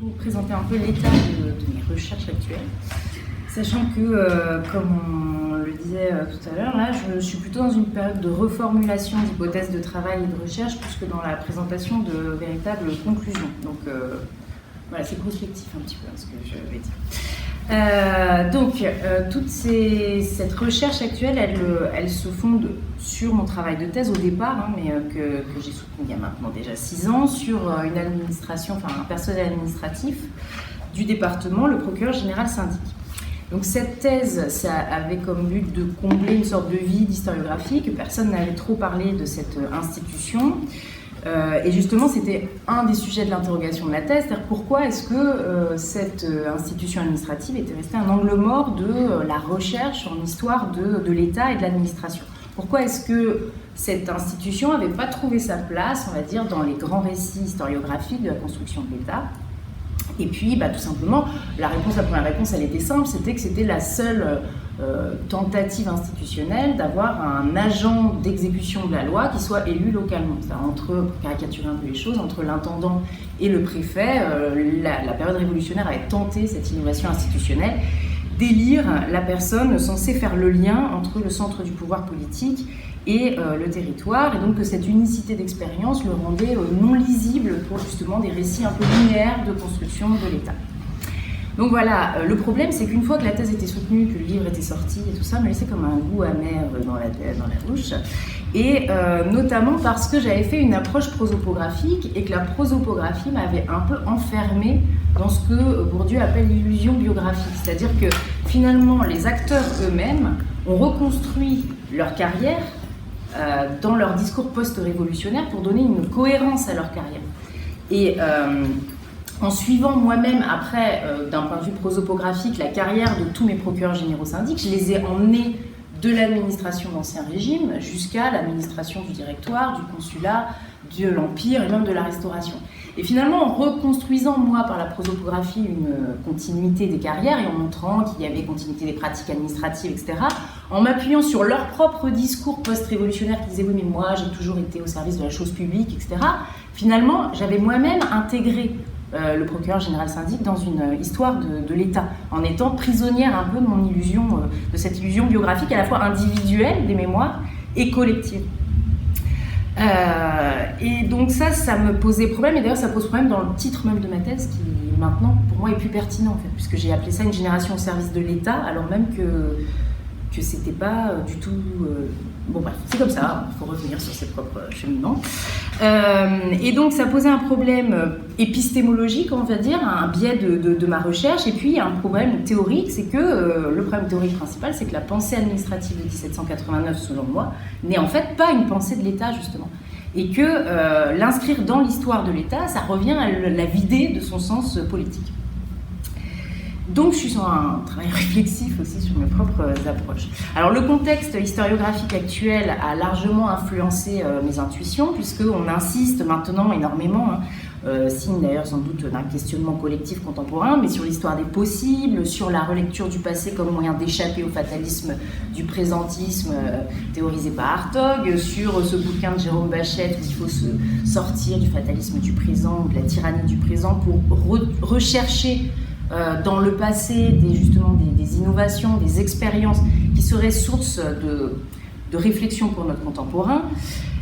vous présenter un peu l'état de mes recherches actuelles, sachant que, comme on le disait tout à l'heure, là, je suis plutôt dans une période de reformulation d'hypothèses de travail et de recherche, plus que dans la présentation de véritables conclusions. Donc voilà, c'est prospectif un petit peu ce que je vais dire. Toute cette recherche actuelle, elle se fonde sur mon travail de thèse au départ, mais que j'ai soutenu il y a maintenant déjà 6 ans, sur une administration, enfin un personnel administratif du département, le procureur général syndic. Donc cette thèse, ça avait comme but de combler une sorte de vide historiographique, personne n'avait trop parlé de cette institution. Et justement, c'était un des sujets de l'interrogation de la thèse, c'est-à-dire pourquoi est-ce que cette institution administrative était restée un angle mort de la recherche en histoire de l'État et de l'administration. Pourquoi est-ce que cette institution n'avait pas trouvé sa place, on va dire, dans les grands récits historiographiques de la construction de l'État? Et puis, tout simplement, la première réponse, elle était simple, c'était que c'était la seule tentative institutionnelle d'avoir un agent d'exécution de la loi qui soit élu localement. Pour caricaturer un peu les choses, entre l'intendant et le préfet, la période révolutionnaire avait tenté cette innovation institutionnelle d'élire la personne censée faire le lien entre le centre du pouvoir politique et le territoire, et donc que cette unicité d'expérience le rendait non lisible pour justement des récits un peu linéaires de construction de l'État. Donc voilà, le problème c'est qu'une fois que la thèse était soutenue, que le livre était sorti et tout ça, me laissait comme un goût amer dans la bouche, et notamment parce que j'avais fait une approche prosopographique et que la prosopographie m'avait un peu enfermée dans ce que Bourdieu appelle l'illusion biographique, c'est-à-dire que finalement les acteurs eux-mêmes ont reconstruit leur carrière dans leur discours post-révolutionnaire pour donner une cohérence à leur carrière. Et en suivant moi-même, après, d'un point de vue prosopographique, la carrière de tous mes procureurs généraux syndics, je les ai emmenés de l'administration d'Ancien Régime jusqu'à l'administration du directoire, du consulat, de l'Empire et même de la Restauration. Et finalement, en reconstruisant, moi, par la prosopographie, une continuité des carrières et en montrant qu'il y avait continuité des pratiques administratives, etc., en m'appuyant sur leur propre discours post-révolutionnaire qui disait « oui, mais moi, j'ai toujours été au service de la chose publique, etc. », finalement, j'avais moi-même intégré le procureur général syndic dans une histoire de l'État, en étant prisonnière un peu de mon illusion, de cette illusion biographique à la fois individuelle des mémoires et collective. Et donc ça me posait problème, et d'ailleurs ça pose problème dans le titre même de ma thèse, qui maintenant pour moi est plus pertinent en fait, puisque j'ai appelé ça une génération au service de l'État, alors même que c'était pas du tout... Bon bref, c'est comme ça, il faut revenir sur ses propres cheminements. Et donc ça posait un problème épistémologique, on va dire, un biais de ma recherche, et puis un problème théorique, c'est que le problème théorique principal, c'est que la pensée administrative de 1789, selon moi, n'est en fait pas une pensée de l'État, justement. Et que l'inscrire dans l'histoire de l'État, ça revient à la vider de son sens politique. Donc je suis sur un travail réflexif aussi sur mes propres approches. Alors le contexte historiographique actuel a largement influencé mes intuitions, puisqu'on insiste maintenant énormément, signe d'ailleurs sans doute d'un questionnement collectif contemporain, mais sur l'histoire des possibles, sur la relecture du passé comme moyen d'échapper au fatalisme du présentisme théorisé par Hartog, sur ce bouquin de Jérôme Bachet où il faut se sortir du fatalisme du présent, de la tyrannie du présent, pour rechercher dans le passé des innovations, des expériences qui seraient source de réflexion pour notre contemporain.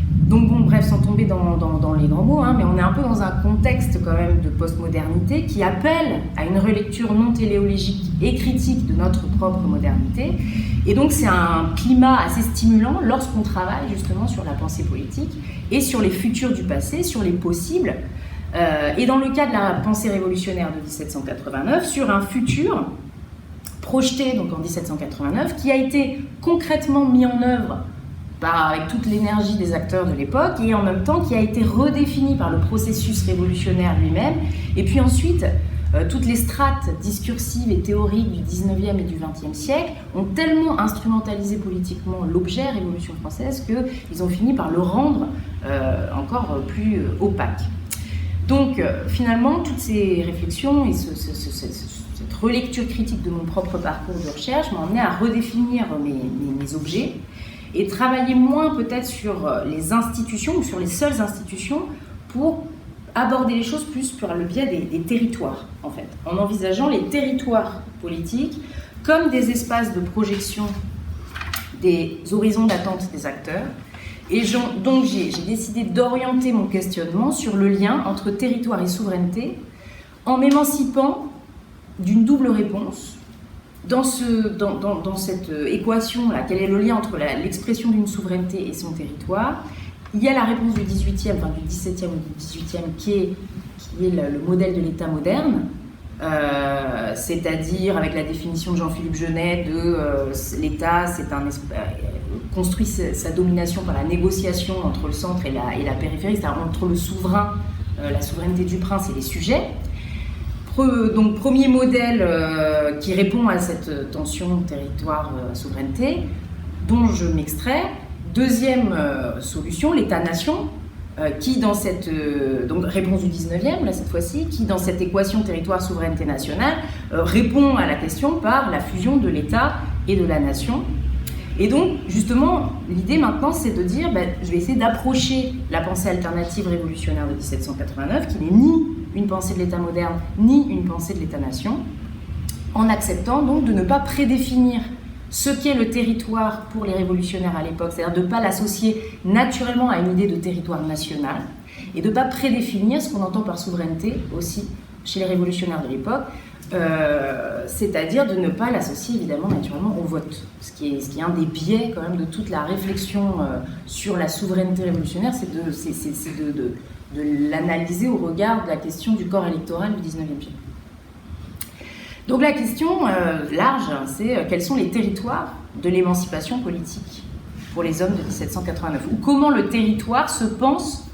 Donc bon, bref, sans tomber dans les grands mots, mais on est un peu dans un contexte quand même de postmodernité qui appelle à une relecture non téléologique et critique de notre propre modernité. Et donc c'est un climat assez stimulant lorsqu'on travaille justement sur la pensée politique et sur les futurs du passé, sur les possibles. Et dans le cas de la pensée révolutionnaire de 1789, sur un futur projeté donc en 1789, qui a été concrètement mis en œuvre avec toute l'énergie des acteurs de l'époque, et en même temps qui a été redéfini par le processus révolutionnaire lui-même, et puis ensuite toutes les strates discursives et théoriques du 19e et du 20e siècle ont tellement instrumentalisé politiquement l'objet Révolution française qu'ils ont fini par le rendre encore plus opaque. Donc finalement, toutes ces réflexions et cette relecture critique de mon propre parcours de recherche m'ont amené à redéfinir mes objets et travailler moins peut-être sur les institutions ou sur les seules institutions pour aborder les choses plus par le biais des territoires, en fait, en envisageant les territoires politiques comme des espaces de projection des horizons d'attente des acteurs. Et donc j'ai décidé d'orienter mon questionnement sur le lien entre territoire et souveraineté en m'émancipant d'une double réponse. Dans cette équation-là, quel est le lien entre l'expression d'une souveraineté et son territoire? Il y a la réponse du 18e, enfin du 17e ou du 18e qui est le modèle de l'État moderne, c'est-à-dire avec la définition de Jean-Philippe Genet de l'État, construit sa domination par la négociation entre le centre et la périphérie, c'est-à-dire entre le souverain, la souveraineté du prince et les sujets. Donc premier modèle qui répond à cette tension territoire-souveraineté dont je m'extrais. Deuxième solution, l'État-nation, qui dans cette donc réponse du 19e, là cette fois-ci, qui dans cette équation territoire-souveraineté nationale répond à la question par la fusion de l'État et de la nation. Et donc justement, l'idée maintenant c'est de dire, je vais essayer d'approcher la pensée alternative révolutionnaire de 1789, qui n'est ni une pensée de l'État moderne, ni une pensée de l'État-nation, en acceptant donc de ne pas prédéfinir ce qu'est le territoire pour les révolutionnaires à l'époque, c'est-à-dire de ne pas l'associer naturellement à une idée de territoire national, et de ne pas prédéfinir ce qu'on entend par souveraineté aussi chez les révolutionnaires de l'époque, c'est-à-dire de ne pas l'associer évidemment naturellement au vote. Ce qui est un des biais quand même de toute la réflexion sur la souveraineté révolutionnaire, c'est de l'analyser au regard de la question du corps électoral du 19e siècle. Donc la question large, c'est quels sont les territoires de l'émancipation politique pour les hommes de 1789, ou comment le territoire se pense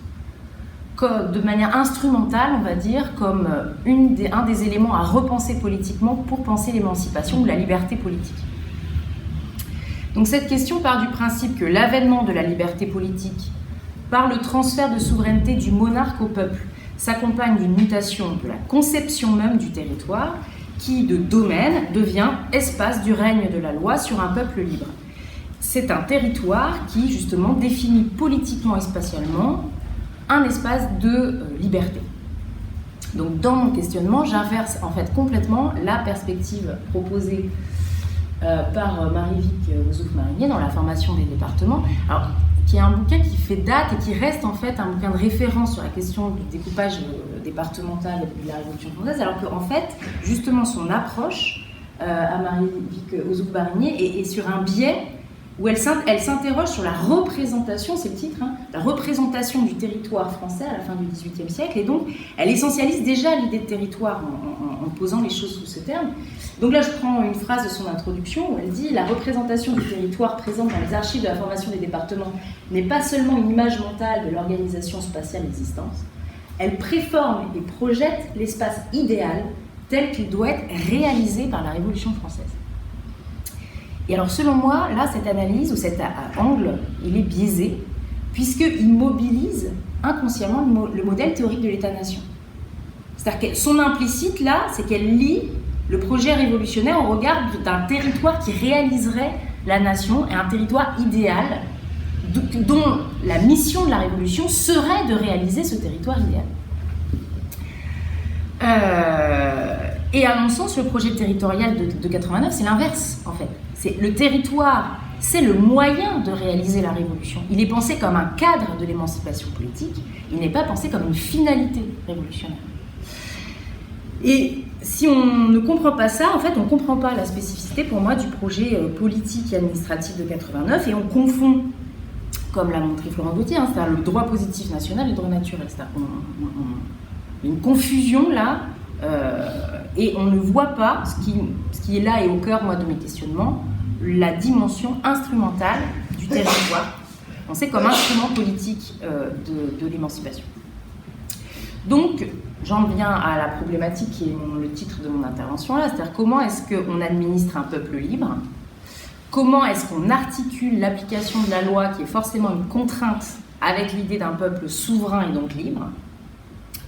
de manière instrumentale, on va dire, comme un des éléments à repenser politiquement pour penser l'émancipation ou la liberté politique. Donc cette question part du principe que l'avènement de la liberté politique par le transfert de souveraineté du monarque au peuple s'accompagne d'une mutation de la conception même du territoire qui, de domaine, devient espace du règne de la loi sur un peuple libre. C'est un territoire qui, justement, définit politiquement et spatialement un espace de liberté. Donc, dans mon questionnement, j'inverse en fait complètement la perspective proposée par Marie-Vic Ozouf-Marinier dans La formation des départements, alors, qui est un bouquin qui fait date et qui reste en fait un bouquin de référence sur la question du découpage départemental de la Révolution française, alors qu'en fait, justement, son approche à Marie-Vic Ozouf-Marinier est sur un biais où elle s'interroge sur la représentation, c'est le titre, la représentation du territoire français à la fin du XVIIIe siècle, et donc elle essentialise déjà l'idée de territoire en posant les choses sous ce terme. Donc là, je prends une phrase de son introduction où elle dit « La représentation du territoire présente dans les archives de la formation des départements n'est pas seulement une image mentale de l'organisation spatiale existante, elle préforme et projette l'espace idéal tel qu'il doit être réalisé par la Révolution française. » Et alors, selon moi, là, cette analyse ou cet angle, il est biaisé, puisqu'il mobilise inconsciemment le modèle théorique de l'État-nation. C'est-à-dire que son implicite, là, c'est qu'elle lie le projet révolutionnaire au regard d'un territoire qui réaliserait la nation et un territoire idéal dont la mission de la Révolution serait de réaliser ce territoire idéal. Et à mon sens, le projet territorial de 89, c'est l'inverse, en fait. Le territoire, c'est le moyen de réaliser la Révolution. Il est pensé comme un cadre de l'émancipation politique, il n'est pas pensé comme une finalité révolutionnaire. Et si on ne comprend pas ça, en fait, on ne comprend pas la spécificité, pour moi, du projet politique et administratif de 89, et on confond, comme l'a montré Florent Gauthier, c'est-à-dire le droit positif national et le droit naturel. C'est-à-dire qu'il y a une confusion là, et on ne voit pas ce qui est là et au cœur, moi, de mes questionnements, la dimension instrumentale du territoire, pensé comme instrument politique de l'émancipation. Donc, j'en viens à la problématique qui est le titre de mon intervention là, c'est-à-dire comment est-ce qu'on administre un peuple libre, comment est-ce qu'on articule l'application de la loi qui est forcément une contrainte avec l'idée d'un peuple souverain et donc libre,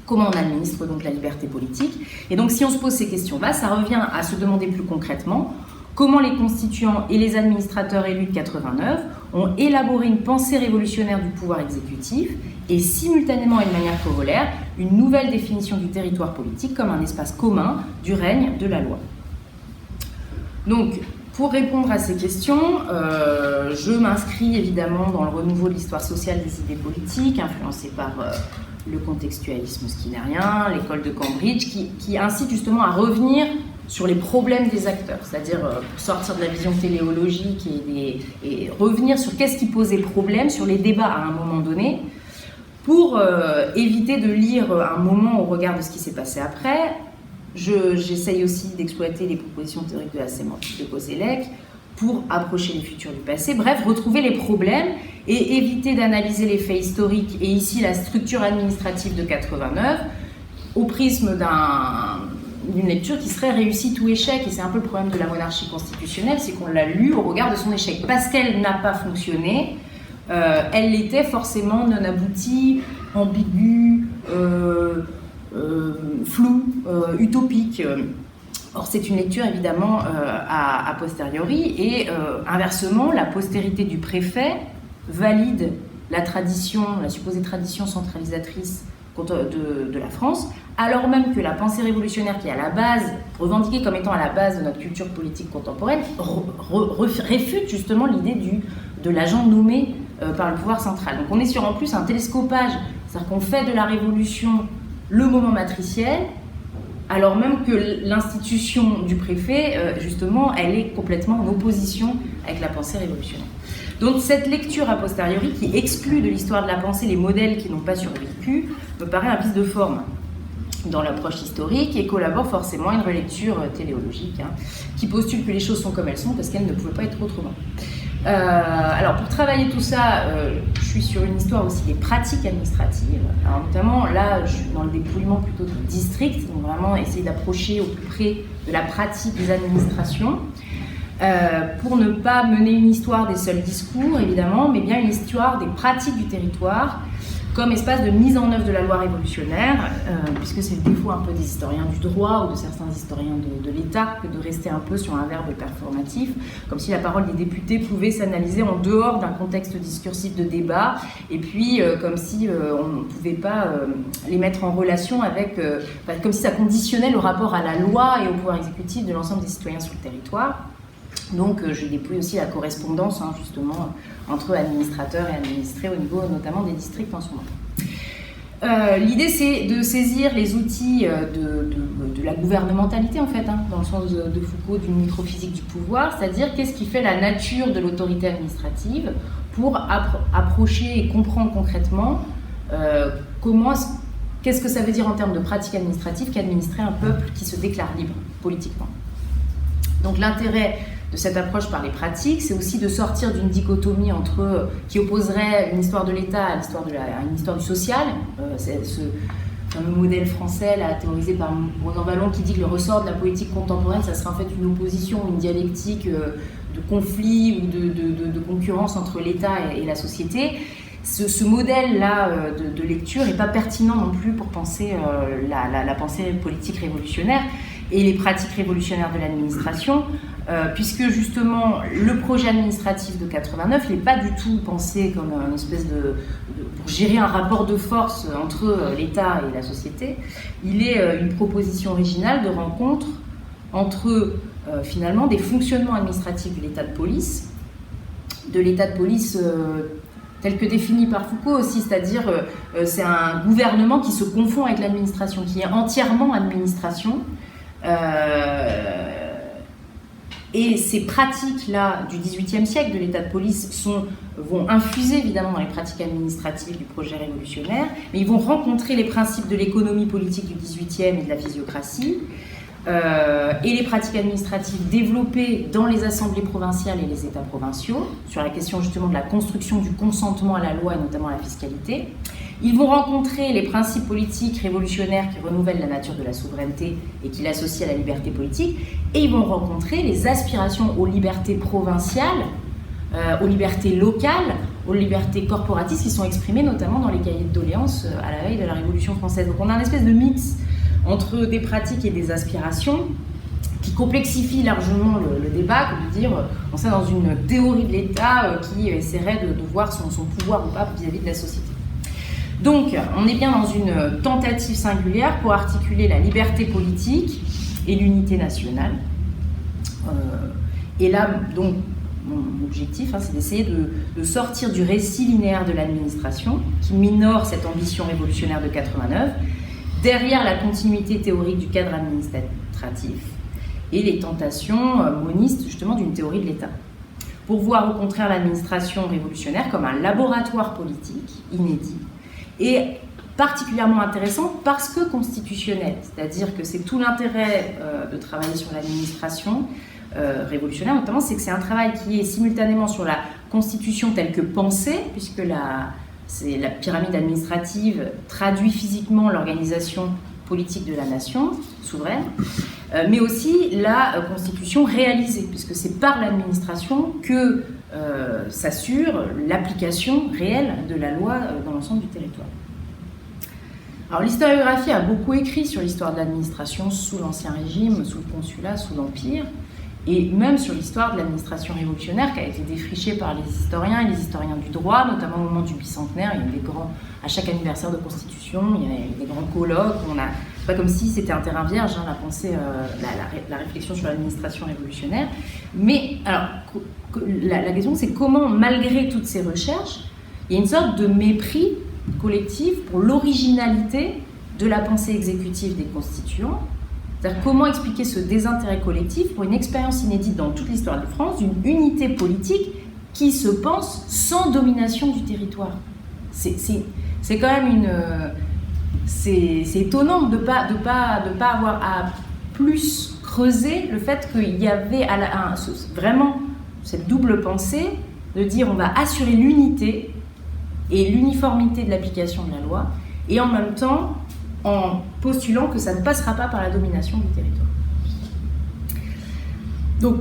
comment on administre donc la liberté politique. Et donc si on se pose ces questions-là, ça revient à se demander plus concrètement comment les constituants et les administrateurs élus de 89 ont élaboré une pensée révolutionnaire du pouvoir exécutif et simultanément et de manière corollaire, une nouvelle définition du territoire politique comme un espace commun du règne de la loi. Donc, pour répondre à ces questions, je m'inscris évidemment dans le renouveau de l'histoire sociale des idées politiques, influencé par le contextualisme skinnérien, l'école de Cambridge, qui incite justement à revenir sur les problèmes des acteurs, c'est-à-dire sortir de la vision téléologique et revenir sur qu'est-ce qui posait problème, sur les débats à un moment donné, pour éviter de lire un moment au regard de ce qui s'est passé après. J'essaye aussi d'exploiter les propositions théoriques de la sémantique de Koselleck pour approcher les futurs du passé, bref, retrouver les problèmes et éviter d'analyser les faits historiques et ici la structure administrative de 89 au prisme d'une lecture qui serait réussite ou échec. Et c'est un peu le problème de la monarchie constitutionnelle, c'est qu'on l'a lu au regard de son échec. Parce qu'elle n'a pas fonctionné, elle était forcément non aboutie, ambiguë, floue, utopique. Or, c'est une lecture évidemment a posteriori et inversement, la postérité du préfet valide la tradition, la supposée tradition centralisatrice de la France, alors même que la pensée révolutionnaire qui est à la base, revendiquée comme étant à la base de notre culture politique contemporaine, réfute justement l'idée de l'agent nommé par le pouvoir central. Donc on est sur en plus un télescopage, c'est-à-dire qu'on fait de la révolution le moment matriciel, alors même que l'institution du préfet, justement, elle est complètement en opposition avec la pensée révolutionnaire. Donc cette lecture a posteriori qui exclut de l'histoire de la pensée les modèles qui n'ont pas survécu me paraît un vice de forme dans l'approche historique et collabore forcément à une relecture téléologique qui postule que les choses sont comme elles sont parce qu'elles ne pouvaient pas être autrement. Alors pour travailler tout ça, je suis sur une histoire aussi des pratiques administratives. Alors notamment là, je suis dans le dépouillement plutôt du district, donc vraiment essayer d'approcher au plus près de la pratique des administrations. Pour ne pas mener une histoire des seuls discours, évidemment, mais bien une histoire des pratiques du territoire comme espace de mise en œuvre de la loi révolutionnaire, puisque c'est le défaut un peu des historiens du droit ou de certains historiens de l'État que de rester un peu sur un verbe performatif, comme si la parole des députés pouvait s'analyser en dehors d'un contexte discursif de débat, et puis comme si on ne pouvait pas les mettre en relation avec, comme si ça conditionnait le rapport à la loi et au pouvoir exécutif de l'ensemble des citoyens sur le territoire. Donc je dépouille aussi la correspondance justement entre administrateurs et administrés au niveau notamment des districts en ce moment. L'idée c'est de saisir les outils de la gouvernementalité en fait, dans le sens de Foucault d'une microphysique du pouvoir, c'est-à-dire qu'est-ce qui fait la nature de l'autorité administrative pour approcher et comprendre concrètement qu'est-ce que ça veut dire en termes de pratique administrative qu'administrer un peuple qui se déclare libre politiquement. Donc l'intérêt de cette approche par les pratiques, c'est aussi de sortir d'une dichotomie qui opposerait une histoire de l'État à une histoire du social. C'est ce fameux modèle français là, théorisé par Ronan Vallon qui dit que le ressort de la politique contemporaine, ça serait en fait une opposition, une dialectique de conflit ou de concurrence entre l'État et la société. Ce modèle-là de lecture n'est pas pertinent non plus pour penser la pensée politique révolutionnaire et les pratiques révolutionnaires de l'administration, puisque justement le projet administratif de 89 n'est pas du tout pensé comme une espèce pour gérer un rapport de force entre l'État et la société. Il est une proposition originale de rencontre entre finalement des fonctionnements administratifs de l'État de police tel que défini par Foucault aussi, c'est-à-dire c'est un gouvernement qui se confond avec l'administration, qui est entièrement administration. Et ces pratiques-là du XVIIIe siècle de l'état de police vont infuser évidemment dans les pratiques administratives du projet révolutionnaire, mais ils vont rencontrer les principes de l'économie politique du XVIIIe et de la physiocratie, et les pratiques administratives développées dans les assemblées provinciales et les États provinciaux, sur la question justement de la construction du consentement à la loi et notamment à la fiscalité. Ils vont rencontrer les principes politiques révolutionnaires qui renouvellent la nature de la souveraineté et qui l'associent à la liberté politique, et ils vont rencontrer les aspirations aux libertés provinciales, aux libertés locales, aux libertés corporatistes qui sont exprimées notamment dans les cahiers de doléances à la veille de la Révolution française. Donc on a une espèce de mix entre des pratiques et des aspirations qui complexifie largement le débat, que de dire on est dans une théorie de l'État qui essaierait de voir son pouvoir ou pas vis-à-vis de la société. Donc, on est bien dans une tentative singulière pour articuler la liberté politique et l'unité nationale. Et là, donc, mon objectif, c'est d'essayer de sortir du récit linéaire de l'administration, qui minore cette ambition révolutionnaire de 89, derrière la continuité théorique du cadre administratif et les tentations monistes, justement, d'une théorie de l'État. Pour voir, au contraire, l'administration révolutionnaire comme un laboratoire politique inédit, et particulièrement intéressant parce que constitutionnel, c'est-à-dire que c'est tout l'intérêt de travailler sur l'administration révolutionnaire, notamment, c'est que c'est un travail qui est simultanément sur la constitution telle que pensée, puisque la pyramide administrative traduit physiquement l'organisation politique de la nation souveraine, mais aussi la constitution réalisée, puisque c'est par l'administration que s'assure l'application réelle de la loi dans l'ensemble du territoire. Alors l'historiographie a beaucoup écrit sur l'histoire de l'administration sous l'Ancien Régime, sous le Consulat, sous l'Empire, et même sur l'histoire de l'administration révolutionnaire qui a été défrichée par les historiens et les historiens du droit, notamment au moment du bicentenaire. Il y a des grands, à chaque anniversaire de Constitution, il y a des grands colloques. C'est pas comme si c'était un terrain vierge, la pensée, la réflexion sur l'administration révolutionnaire. Mais alors, la question, c'est comment, malgré toutes ces recherches, il y a une sorte de mépris collectif pour l'originalité de la pensée exécutive des constituants. C'est-à-dire comment expliquer ce désintérêt collectif pour une expérience inédite dans toute l'histoire de France d'une unité politique qui se pense sans domination du territoire. C'est quand même c'est étonnant de pas avoir à plus creuser le fait qu'il y avait vraiment cette double pensée de dire on va assurer l'unité et l'uniformité de l'application de la loi, et en même temps en postulant que ça ne passera pas par la domination du territoire. Donc,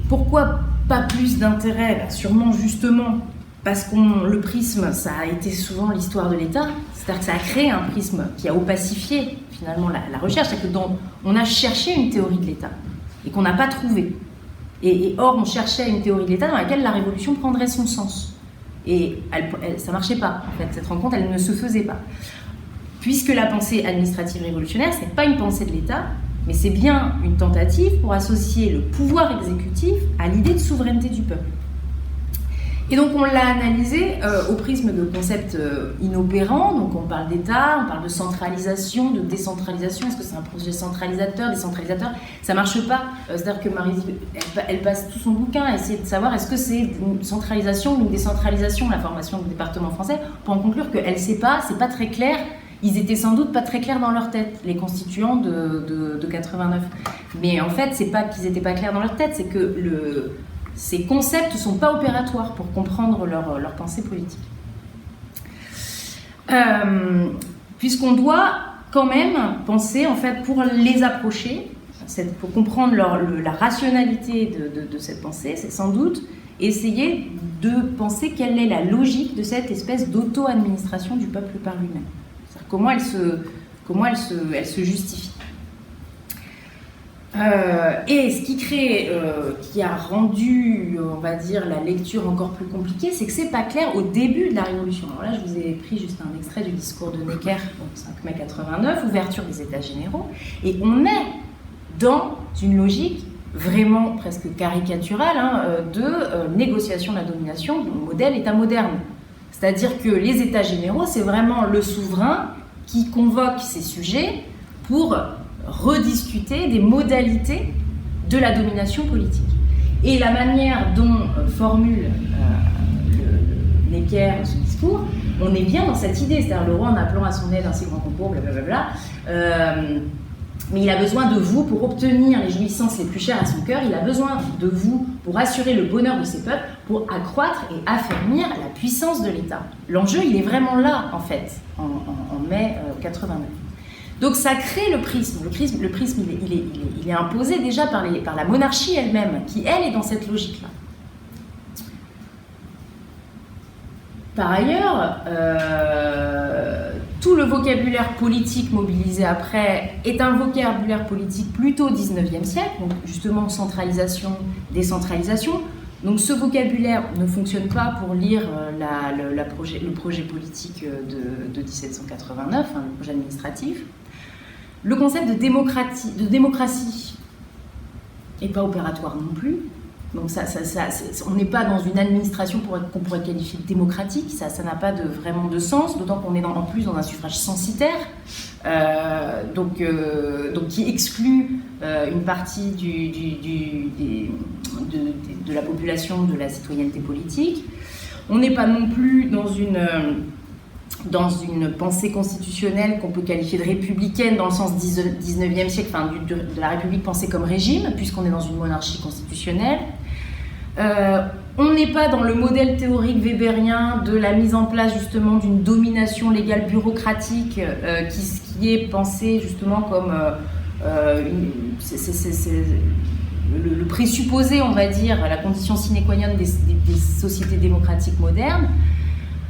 pourquoi pas plus d'intérêt ? Sûrement justement parce que le prisme, ça a été souvent l'histoire de l'État, c'est-à-dire que ça a créé un prisme qui a opacifié finalement la recherche, c'est-à-dire qu'on a cherché une théorie de l'État et qu'on n'a pas trouvé. Et or, on cherchait une théorie de l'État dans laquelle la révolution prendrait son sens. Et ça ne marchait pas, en fait. Cette rencontre, elle ne se faisait pas. Puisque la pensée administrative révolutionnaire, ce n'est pas une pensée de l'État, mais c'est bien une tentative pour associer le pouvoir exécutif à l'idée de souveraineté du peuple. Et donc on l'a analysé au prisme de concepts inopérants. Donc on parle d'État, on parle de centralisation, de décentralisation. Est-ce que c'est un projet centralisateur, décentralisateur ? Ça ne marche pas. C'est-à-dire que Marie, elle passe tout son bouquin à essayer de savoir est-ce que c'est une centralisation ou une décentralisation, la formation du département français, pour en conclure qu'elle ne sait pas, c'est pas très clair. Ils étaient sans doute pas très clairs dans leur tête, les constituants de 89. Mais en fait, c'est pas qu'ils n'étaient pas clairs dans leur tête, c'est que ces concepts ne sont pas opératoires pour comprendre leur pensée politique. Puisqu'on doit quand même penser, en fait, pour les approcher, pour comprendre la rationalité de cette pensée, c'est sans doute essayer de penser quelle est la logique de cette espèce d'auto-administration du peuple par lui-même. C'est-à-dire comment elle se justifie. Et ce qui a rendu, on va dire, la lecture encore plus compliquée, c'est que c'est pas clair au début de la Révolution. Alors là, je vous ai pris juste un extrait du discours de Necker, donc 5 mai 89, ouverture des États généraux, et on est dans une logique vraiment presque caricaturale de négociation de la domination, modèle État moderne. C'est-à-dire que les États généraux, c'est vraiment le souverain qui convoque ses sujets pour rediscuter des modalités de la domination politique. Et la manière dont formule Necker ce discours, on est bien dans cette idée, c'est-à-dire le roi en appelant à son aide un si grand concours, blablabla. Mais il a besoin de vous pour obtenir les jouissances les plus chères à son cœur, il a besoin de vous pour assurer le bonheur de ses peuples, pour accroître et affermir la puissance de l'État. L'enjeu, il est vraiment là, en fait, en mai 89. Donc ça crée le prisme. Le prisme, il est imposé déjà par la monarchie elle-même, qui, elle, est dans cette logique-là. Par ailleurs, tout le vocabulaire politique mobilisé après est un vocabulaire politique plutôt 19e siècle, donc justement centralisation, décentralisation, Donc ce vocabulaire ne fonctionne pas pour lire le projet politique de 1789, le projet administratif. Le concept de démocratie n'est pas opératoire non plus. Donc on n'est pas dans une administration qu'on pourrait qualifier de démocratique, ça n'a pas vraiment de sens, d'autant qu'on est en plus dans un suffrage censitaire, donc qui exclut une partie de la population de la citoyenneté politique. On n'est pas non plus dans une pensée constitutionnelle qu'on peut qualifier de républicaine dans le sens 19e siècle, de la République pensée comme régime, puisqu'on est dans une monarchie constitutionnelle. On n'est pas dans le modèle théorique weberien de la mise en place justement d'une domination légale bureaucratique qui est pensée justement comme le présupposé, on va dire, la condition sine qua non des sociétés démocratiques modernes.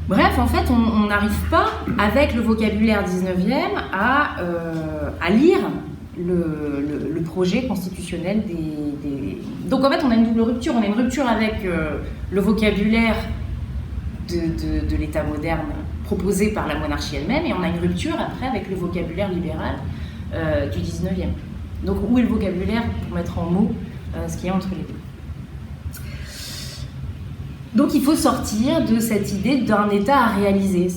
Bref, en fait, on n'arrive pas, avec le vocabulaire 19e, à lire le projet constitutionnel des... Donc en fait, on a une double rupture. On a une rupture avec le vocabulaire de l'État moderne proposé par la monarchie elle-même, et on a une rupture après avec le vocabulaire libéral du 19e. Donc où est le vocabulaire, pour mettre en mots ce qu'il y a entre les deux? Donc il faut sortir de cette idée d'un État à réaliser.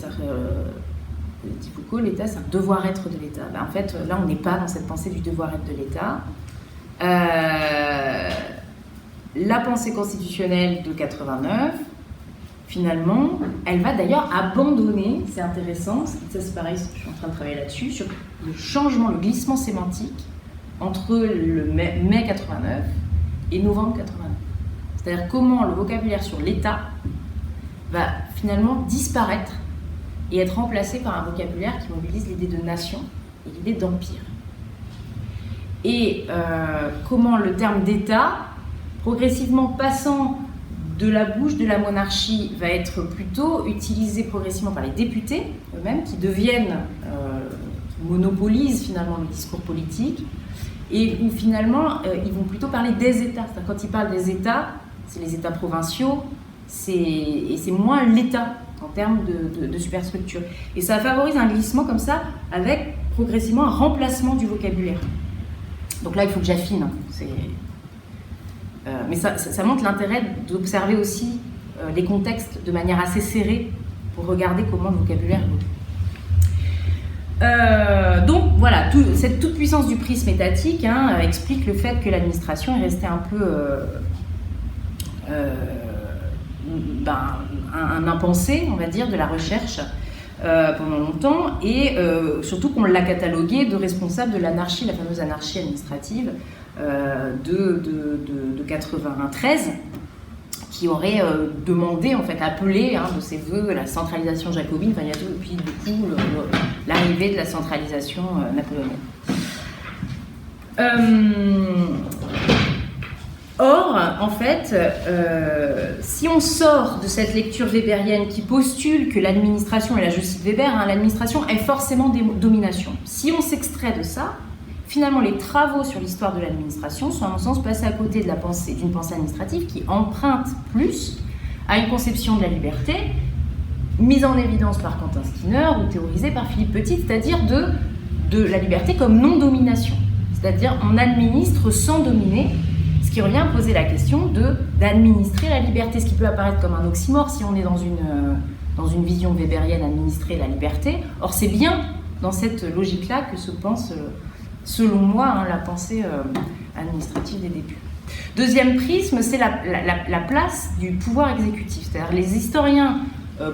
Dit Foucault, l'État, c'est un devoir-être de l'État. En fait, là, on n'est pas dans cette pensée du devoir-être de l'État. La pensée constitutionnelle de 89, finalement, elle va d'ailleurs abandonner, c'est intéressant, ça c'est pareil, je suis en train de travailler là-dessus, sur le changement, le glissement sémantique entre le mai 89 et novembre 89. C'est-à-dire comment le vocabulaire sur l'État va finalement disparaître et être remplacé par un vocabulaire qui mobilise l'idée de nation et l'idée d'empire. Et comment le terme d'État, progressivement passant de la bouche de la monarchie, va être plutôt utilisé progressivement par les députés eux-mêmes, qui deviennent, qui monopolisent finalement le discours politique, et où finalement ils vont plutôt parler des États. C'est-à-dire quand ils parlent des États, c'est les États provinciaux, et c'est moins l'État en termes de superstructure. Et ça favorise un glissement comme ça, avec progressivement un remplacement du vocabulaire. Donc là, il faut que j'affine. Mais ça montre l'intérêt d'observer aussi les contextes de manière assez serrée pour regarder comment le vocabulaire évolue. Donc voilà, cette toute-puissance du prisme étatique explique le fait que l'administration est restée un peu un impensé, on va dire, de la recherche pendant longtemps, et surtout qu'on l'a catalogué de responsable de l'anarchie, la fameuse anarchie administrative de 93, qui aurait demandé, en fait, appelé de ses voeux la centralisation jacobine, enfin, il y a tout, et puis du coup l'arrivée de la centralisation napoléonienne. Or, en fait, si on sort de cette lecture weberienne qui postule que l'administration, et là je cite Weber, l'administration est forcément domination. Si on s'extrait de ça, finalement les travaux sur l'histoire de l'administration sont à mon sens passés à côté d'une pensée administrative qui emprunte plus à une conception de la liberté mise en évidence par Quentin Skinner ou théorisée par Philippe Petit, c'est-à-dire de la liberté comme non-domination. C'est-à-dire on administre sans dominer, ce qui revient à poser la question d'administrer la liberté, ce qui peut apparaître comme un oxymore si on est dans une vision weberienne, administrer la liberté. Or, c'est bien dans cette logique-là que se pense, selon moi, la pensée administrative des débuts. Deuxième prisme, c'est la place du pouvoir exécutif. C'est-à-dire les historiens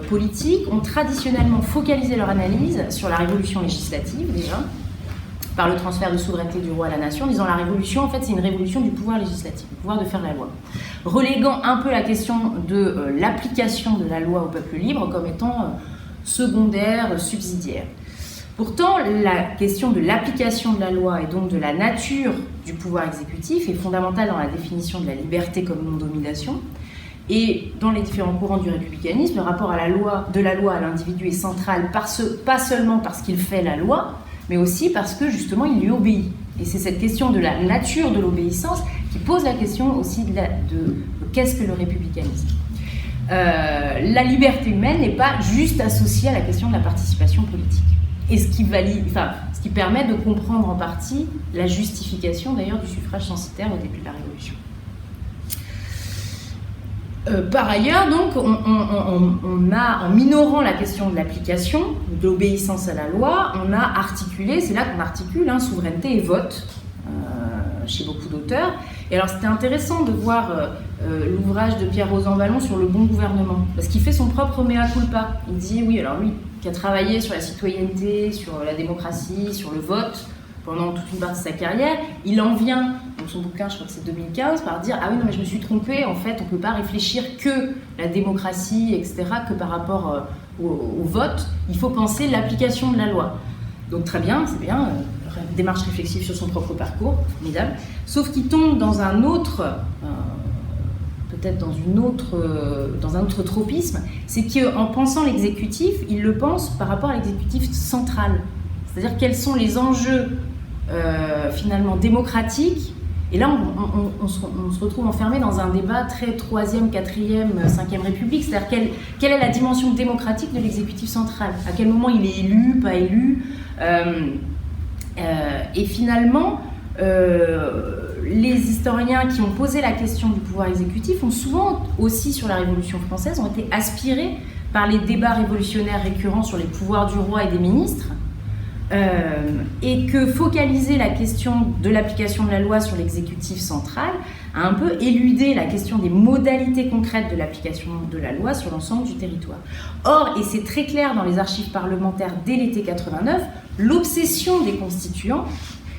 politiques ont traditionnellement focalisé leur analyse sur la révolution législative, déjà, par le transfert de souveraineté du roi à la nation, en disant la révolution, en fait, c'est une révolution du pouvoir législatif, du pouvoir de faire la loi. Reléguant un peu la question de l'application de la loi au peuple libre comme étant secondaire, subsidiaire. Pourtant, la question de l'application de la loi et donc de la nature du pouvoir exécutif est fondamentale dans la définition de la liberté comme non-domination. Et dans les différents courants du républicanisme, le rapport de la loi à l'individu est central, pas seulement parce qu'il fait la loi, mais aussi parce que justement il lui obéit. Et c'est cette question de la nature de l'obéissance qui pose la question aussi de qu'est-ce que le républicanisme. La liberté humaine n'est pas juste associée à la question de la participation politique. Et ce qui permet de comprendre en partie la justification d'ailleurs du suffrage censitaire au début de la Révolution. Par ailleurs, donc, on a, en minorant la question de l'application, de l'obéissance à la loi, on a articulé, c'est là qu'on articule souveraineté et vote chez beaucoup d'auteurs. Et alors c'était intéressant de voir l'ouvrage de Pierre Rosanvallon sur le bon gouvernement, parce qu'il fait son propre mea culpa. Il dit, oui, alors lui, qui a travaillé sur la citoyenneté, sur la démocratie, sur le vote, pendant toute une partie de sa carrière, il en vient, dans son bouquin, je crois que c'est 2015, par dire « Ah oui, non, mais je me suis trompé, en fait, on ne peut pas réfléchir que la démocratie, etc., que par rapport au vote, il faut penser l'application de la loi. » Donc très bien, c'est bien, démarche réflexive sur son propre parcours, formidable, sauf qu'il tombe dans un autre, peut-être dans un autre tropisme, c'est qu'en pensant l'exécutif, il le pense par rapport à l'exécutif central. C'est-à-dire quels sont les enjeux finalement démocratiques. Et là, on se retrouve enfermé dans un débat très 3e, 4e, 5e République. C'est-à-dire quelle est la dimension démocratique de l'exécutif central? À quel moment il est élu, pas élu? Et finalement, les historiens qui ont posé la question du pouvoir exécutif ont souvent aussi, sur la Révolution française, ont été aspirés par les débats révolutionnaires récurrents sur les pouvoirs du roi et des ministres. Et que focaliser la question de l'application de la loi sur l'exécutif central a un peu éludé la question des modalités concrètes de l'application de la loi sur l'ensemble du territoire. Or, et c'est très clair dans les archives parlementaires dès l'été 89, l'obsession des constituants,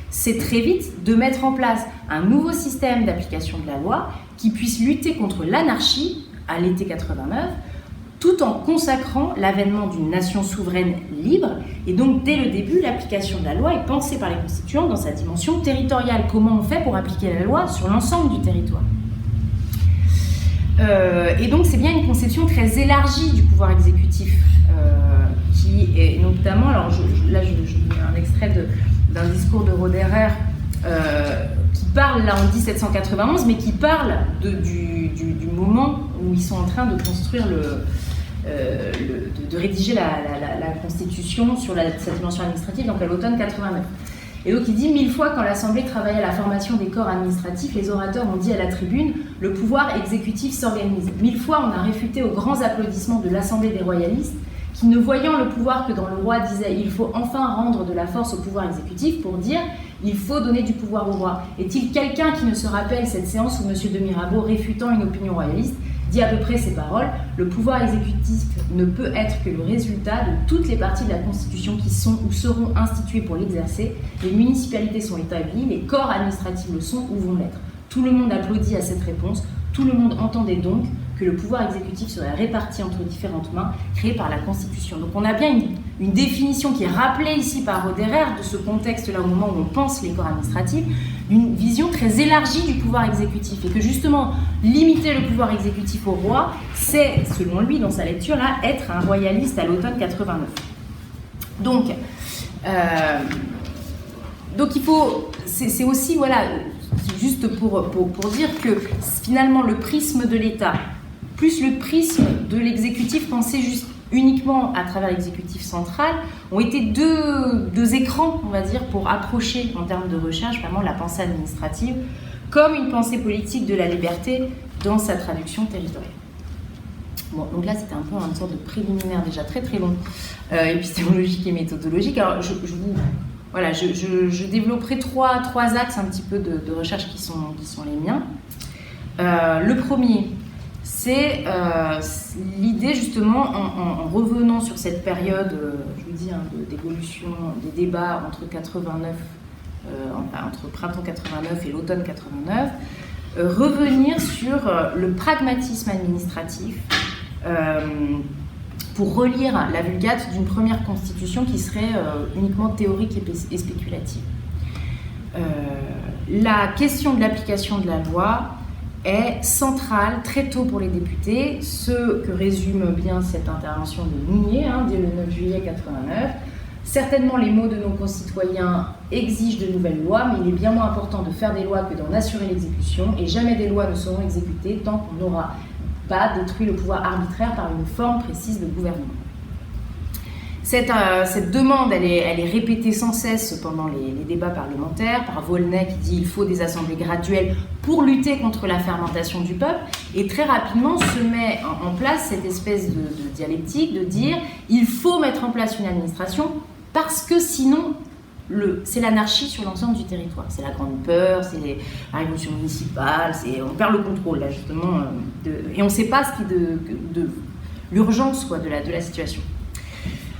c'est très vite de mettre en place un nouveau système d'application de la loi qui puisse lutter contre l'anarchie à l'été 89, tout en consacrant l'avènement d'une nation souveraine libre. Et donc, dès le début, l'application de la loi est pensée par les constituants dans sa dimension territoriale. Comment on fait pour appliquer la loi sur l'ensemble du territoire? Et donc, c'est bien une conception très élargie du pouvoir exécutif, qui est notamment, alors là, je mets un extrait d'un discours de Roederer, qui parle, là on dit 1791, mais qui parle du moment où ils sont en train de construire de rédiger la Constitution sur sa dimension administrative, donc à l'automne 89. Et donc il dit « 1000 fois quand l'Assemblée travaillait à la formation des corps administratifs, les orateurs ont dit à la tribune « Le pouvoir exécutif s'organise ». 1000 fois on a réfuté aux grands applaudissements de l'Assemblée des royalistes qui, ne voyant le pouvoir que dans le roi, disait « Il faut enfin rendre de la force au pouvoir exécutif » pour dire « Il faut donner du pouvoir au roi ». Est-il quelqu'un qui ne se rappelle cette séance où M. de Mirabeau, réfutant une opinion royaliste, dit à peu près ces paroles: le pouvoir exécutif ne peut être que le résultat de toutes les parties de la Constitution qui sont ou seront instituées pour l'exercer. Les municipalités sont établies, les corps administratifs le sont ou vont l'être. Tout le monde applaudit à cette réponse. Tout le monde entendait donc que le pouvoir exécutif serait réparti entre différentes mains créées par la Constitution. Donc on a bien une définition qui est rappelée ici par Roederer de ce contexte-là au moment où on pense les corps administratifs, une vision très élargie du pouvoir exécutif, et que justement limiter le pouvoir exécutif au roi, c'est, selon lui, dans sa lecture, là, être un royaliste à l'automne 89. Donc il faut, c'est aussi, voilà, juste pour dire que finalement le prisme de l'État plus le prisme de l'exécutif pensé juste uniquement à travers l'exécutif central ont été deux écrans, on va dire, pour approcher en termes de recherche vraiment la pensée administrative comme une pensée politique de la liberté dans sa traduction territoriale. Bon, donc là c'était un peu une sorte de préliminaire déjà très très long, épistémologique et méthodologique. Alors je développerai trois axes un petit peu de recherche qui sont les miens. Le premier, c'est l'idée justement, en revenant sur cette période, je vous dis, d'évolution des débats entre printemps 89 et l'automne 89, revenir sur le pragmatisme administratif pour relire la Vulgate d'une première constitution qui serait uniquement théorique et spéculative. La question de l'application de la loi est centrale très tôt pour les députés, ce que résume bien cette intervention de Mounier, dès le 9 juillet 89, Certainement, les maux de nos concitoyens exigent de nouvelles lois, mais il est bien moins important de faire des lois que d'en assurer l'exécution, et jamais des lois ne seront exécutées tant qu'on n'aura pas détruit le pouvoir arbitraire par une forme précise de gouvernement. Cette demande, elle est répétée sans cesse pendant les débats parlementaires, par Volney qui dit qu'il faut des assemblées graduelles pour lutter contre la fermentation du peuple, et très rapidement se met en place cette espèce de dialectique de dire il faut mettre en place une administration parce que sinon c'est l'anarchie sur l'ensemble du territoire, c'est la grande peur, c'est la révolution municipale, on perd le contrôle là justement, et on ne sait pas ce qui de l'urgence quoi, de la situation.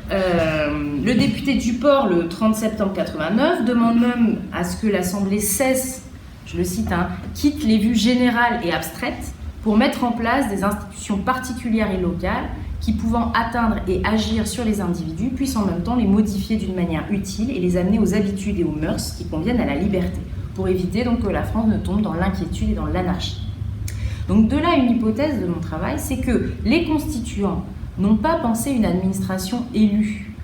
Le député Duport, le 30 septembre 89, demande même à ce que l'Assemblée cesse, je le cite, quitte les vues générales et abstraites pour mettre en place des institutions particulières et locales qui, pouvant atteindre et agir sur les individus, puissent en même temps les modifier d'une manière utile et les amener aux habitudes et aux mœurs qui conviennent à la liberté, pour éviter donc que la France ne tombe dans l'inquiétude et dans l'anarchie. Donc de là, une hypothèse de mon travail, c'est que les constituants n'ont pas pensé une administration élue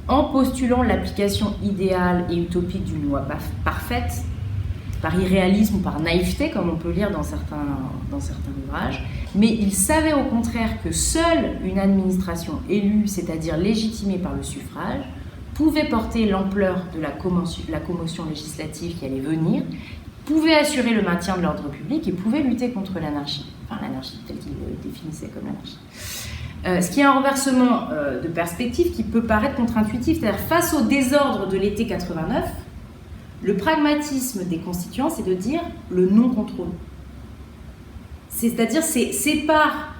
en postulant l'application idéale et utopique d'une loi parfaite, par irréalisme ou par naïveté, comme on peut lire dans certains ouvrages, mais ils savaient au contraire que seule une administration élue, c'est-à-dire légitimée par le suffrage, pouvait porter l'ampleur de la commotion législative qui allait venir, pouvait assurer le maintien de l'ordre public et pouvait lutter contre l'anarchie, enfin l'anarchie telle qu'il le définissait comme l'anarchie. Ce qui est un renversement de perspective qui peut paraître contre-intuitif, c'est-à-dire face au désordre de l'été 89, le pragmatisme des constituants, c'est de dire le non-contrôle. C'est-à-dire, c'est par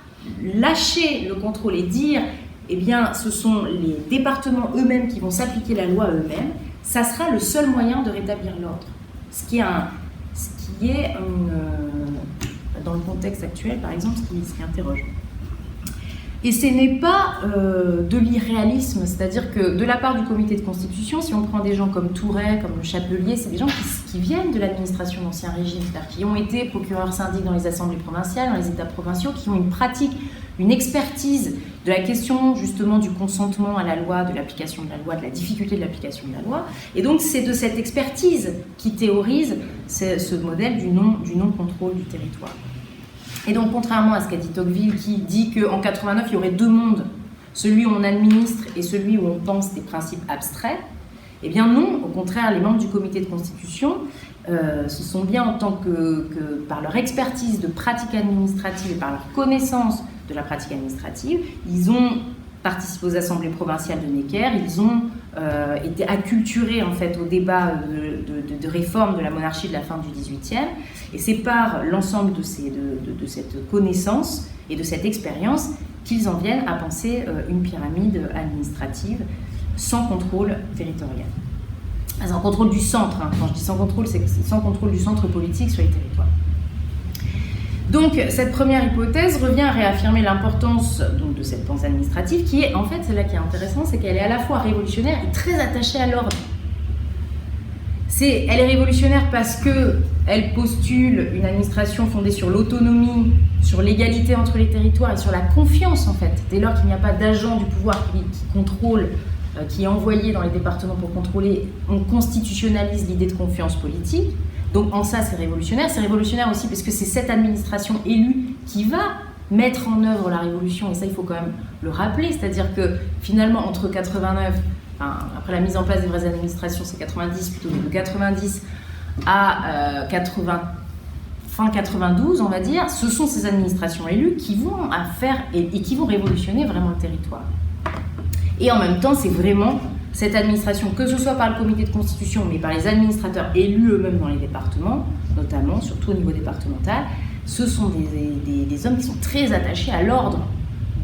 lâcher le contrôle et dire, eh bien, ce sont les départements eux-mêmes qui vont s'appliquer la loi eux-mêmes, ça sera le seul moyen de rétablir l'ordre. Ce qui est dans le contexte actuel, par exemple, ce qui interroge. Et ce n'est pas de l'irréalisme, c'est-à-dire que de la part du comité de constitution, si on prend des gens comme Touret, comme le Chapelier, c'est des gens qui viennent de l'administration d'Ancien Régime, c'est-à-dire qui ont été procureurs syndics dans les assemblées provinciales, dans les États provinciaux, qui ont une pratique, une expertise de la question justement du consentement à la loi, de l'application de la loi, de la difficulté de l'application de la loi. Et donc c'est de cette expertise qui théorise ce modèle du non-contrôle du territoire. Et donc, contrairement à ce qu'a dit Tocqueville, qui dit qu'en 89, il y aurait deux mondes, celui où on administre et celui où on pense des principes abstraits, eh bien non, au contraire, les membres du comité de constitution, ce sont bien en tant que par leur expertise de pratique administrative et par leur connaissance de la pratique administrative, ils ont participé aux assemblées provinciales de Necker, ils ont été acculturés en fait au débat de réforme de la monarchie de la fin du XVIIIe, et c'est par l'ensemble de cette connaissance et de cette expérience qu'ils en viennent à penser une pyramide administrative sans contrôle territorial. Sans contrôle du centre, quand je dis sans contrôle, c'est sans contrôle du centre politique sur les territoires. Donc cette première hypothèse revient à réaffirmer l'importance de cette pensée administrative qui est, en fait, c'est là qui est intéressant, c'est qu'elle est à la fois révolutionnaire et très attachée à l'ordre. Elle est révolutionnaire parce qu'elle postule une administration fondée sur l'autonomie, sur l'égalité entre les territoires et sur la confiance en fait. Dès lors qu'il n'y a pas d'agent du pouvoir qui contrôle, qui est envoyé dans les départements pour contrôler, on constitutionnalise l'idée de confiance politique. Donc en ça c'est révolutionnaire. C'est révolutionnaire aussi parce que c'est cette administration élue qui va mettre en œuvre la révolution, et ça il faut quand même le rappeler, c'est-à-dire que finalement entre 89, après la mise en place des vraies administrations, c'est 90, plutôt de 90 à fin 92, on va dire, ce sont ces administrations élues qui vont faire et qui vont révolutionner vraiment le territoire. Et en même temps, c'est vraiment cette administration, que ce soit par le comité de constitution, mais par les administrateurs élus eux-mêmes dans les départements, notamment, surtout au niveau départemental, ce sont des hommes qui sont très attachés à l'ordre,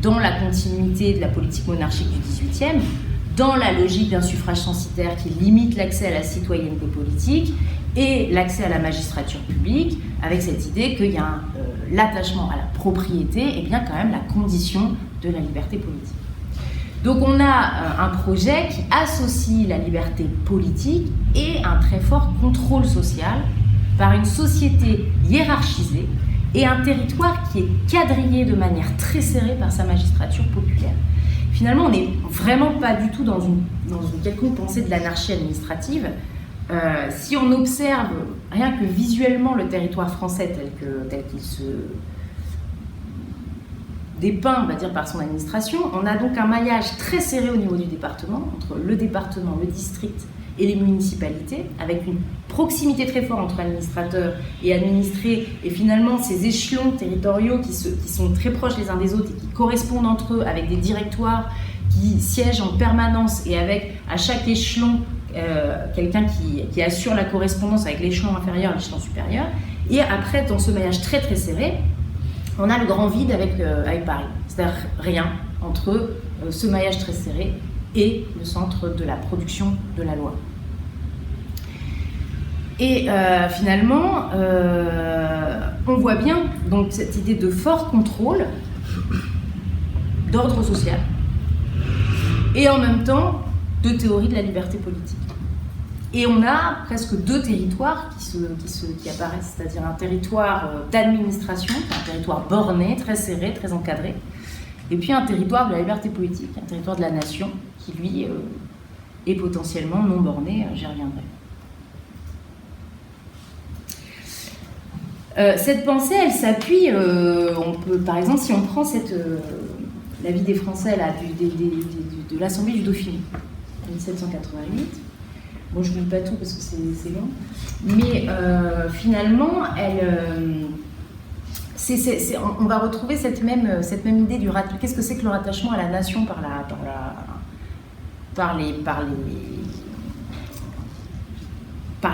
dans la continuité de la politique monarchique du XVIIIe, dans la logique d'un suffrage censitaire qui limite l'accès à la citoyenneté politique et l'accès à la magistrature publique, avec cette idée qu'il y a l'attachement à la propriété est bien quand même la condition de la liberté politique. Donc on a un projet qui associe la liberté politique et un très fort contrôle social par une société hiérarchisée et un territoire qui est quadrillé de manière très serrée par sa magistrature populaire. finalement, on n'est vraiment pas du tout dans une quelconque pensée de l'anarchie administrative. Si on observe rien que visuellement le territoire français tel qu'il se dépeint, on va dire, par son administration, on a donc un maillage très serré au niveau du département, entre le département, le district et les municipalités, avec une proximité très forte entre administrateurs et administrés, et finalement ces échelons territoriaux qui sont très proches les uns des autres et qui correspondent entre eux, avec des directoires qui siègent en permanence et avec à chaque échelon quelqu'un qui assure la correspondance avec l'échelon inférieur et l'échelon supérieur. Et après, dans ce maillage très très serré, on a le grand vide avec Paris, c'est-à-dire rien entre ce maillage très serré et le centre de la production de la loi. Et finalement, on voit bien donc cette idée de fort contrôle d'ordre social et en même temps de théorie de la liberté politique. Et on a presque deux territoires qui apparaissent, c'est-à-dire un territoire d'administration, un territoire borné, très serré, très encadré, et puis un territoire de la liberté politique, un territoire de la nation, qui lui est potentiellement non borné, j'y reviendrai. Cette pensée, elle s'appuie, par exemple, si on prend la vie des Français là, de l'Assemblée du Dauphiné, 1788, bon, je ne lis pas tout parce que c'est long, mais finalement, on va retrouver cette même idée du rattachement. Qu'est-ce que c'est que le rattachement à la nation par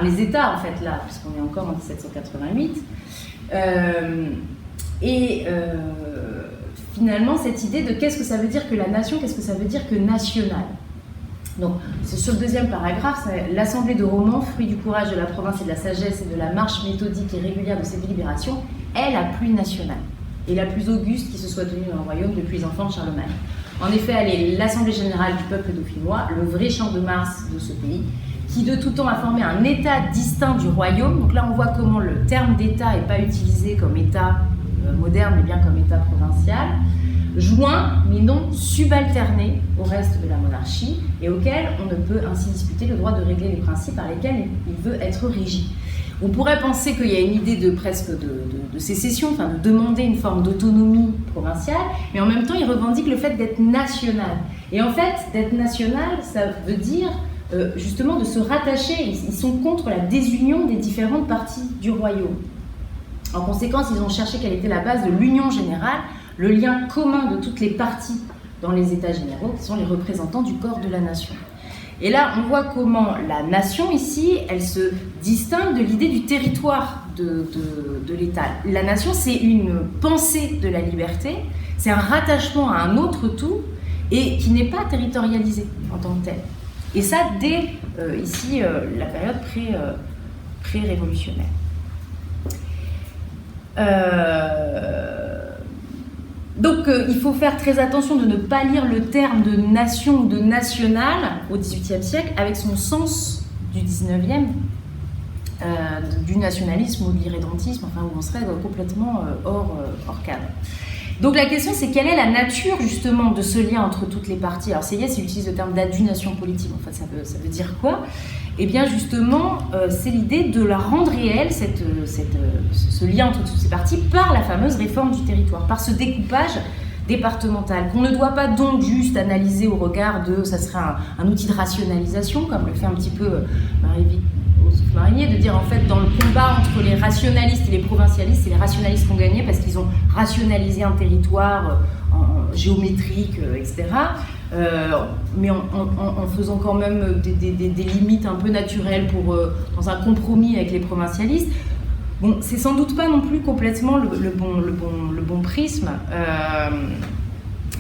les États, en fait, là, puisqu'on est encore en 1788. Finalement, cette idée de qu'est-ce que ça veut dire que la nation, qu'est-ce que ça veut dire que national. Donc, c'est sur le deuxième paragraphe, c'est l'Assemblée de Romans, fruit du courage de la province et de la sagesse et de la marche méthodique et régulière de ses délibérations, est la plus nationale et la plus auguste qui se soit tenue dans le royaume depuis les enfants de Charlemagne. En effet, elle est l'Assemblée générale du peuple dauphinois, le vrai champ de Mars de ce pays, qui de tout temps a formé un État distinct du royaume. Donc là, on voit comment le terme d'État n'est pas utilisé comme État moderne, mais bien comme État provincial, joint, mais non subalterné au reste de la monarchie, et auquel on ne peut ainsi disputer le droit de régler les principes par lesquels il veut être régi. On pourrait penser qu'il y a une idée de sécession, enfin de demander une forme d'autonomie provinciale, mais en même temps, il revendique le fait d'être national. Et en fait, d'être national, ça veut dire justement de se rattacher. Ils sont contre la désunion des différentes parties du royaume. En conséquence, ils ont cherché quelle était la base de l'union générale, le lien commun de toutes les parties dans les États généraux, qui sont les représentants du corps de la nation. Et là, on voit comment la nation, ici, elle se distingue de l'idée du territoire de l'État. La nation, c'est une pensée de la liberté, c'est un rattachement à un autre tout, et qui n'est pas territorialisé en tant que tel. Et ça, dès, ici, la période pré-révolutionnaire. Donc il faut faire très attention de ne pas lire le terme de nation ou de national au XVIIIe siècle avec son sens du XIXe, du nationalisme ou de l'irrédentisme, enfin où on serait complètement hors cadre. Donc la question, c'est quelle est la nature justement de ce lien entre toutes les parties. Alors Sieyès, il utilise le terme d'adjunation politique, en fait ça veut dire quoi? Eh bien justement, c'est l'idée de la rendre réelle, ce lien entre toutes ces parties, par la fameuse réforme du territoire, par ce découpage départemental, qu'on ne doit pas donc juste analyser au regard de, ça serait un outil de rationalisation, comme le fait un petit peu Marinier, de dire en fait dans le combat entre les rationalistes et les provincialistes, c'est les rationalistes qui ont gagné parce qu'ils ont rationalisé un territoire géométrique, etc. Mais en faisant quand même des limites un peu naturelles dans un compromis avec les provincialistes. Bon, c'est sans doute pas non plus complètement le bon prisme.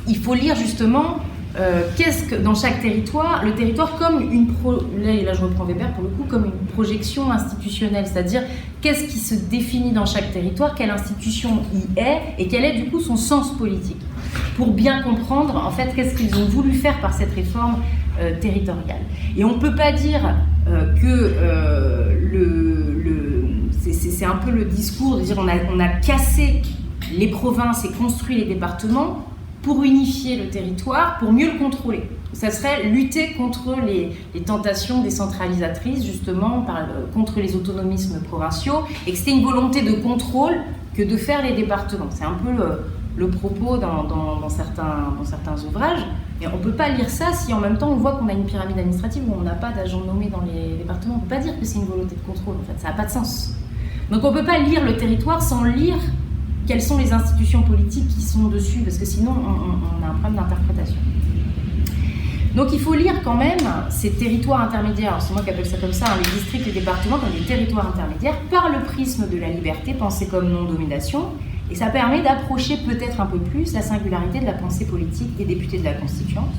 Il faut lire justement qu'est-ce que dans chaque territoire, le territoire comme là je reprends Weber pour le coup, comme une projection institutionnelle, c'est-à-dire qu'est-ce qui se définit dans chaque territoire, quelle institution y est et quel est du coup son sens politique, pour bien comprendre en fait qu'est-ce qu'ils ont voulu faire par cette réforme territoriale. Et on ne peut pas dire que c'est un peu le discours de dire on a cassé les provinces et construit les départements pour unifier le territoire, pour mieux le contrôler. Ça serait lutter contre les tentations décentralisatrices, justement, contre les autonomismes provinciaux, et que c'était une volonté de contrôle que de faire les départements. C'est un peu le propos dans certains ouvrages. Mais on ne peut pas lire ça si en même temps on voit qu'on a une pyramide administrative où on n'a pas d'agents nommés dans les départements. On ne peut pas dire que c'est une volonté de contrôle, en fait, ça n'a pas de sens. Donc on ne peut pas lire le territoire sans lire quelles sont les institutions politiques qui sont dessus, parce que sinon on a un problème d'interprétation. Donc il faut lire quand même ces territoires intermédiaires, c'est moi qui appelle ça comme ça, les districts et départements comme des territoires intermédiaires, par le prisme de la liberté, pensée comme non-domination, et ça permet d'approcher peut-être un peu plus la singularité de la pensée politique des députés de la Constituante.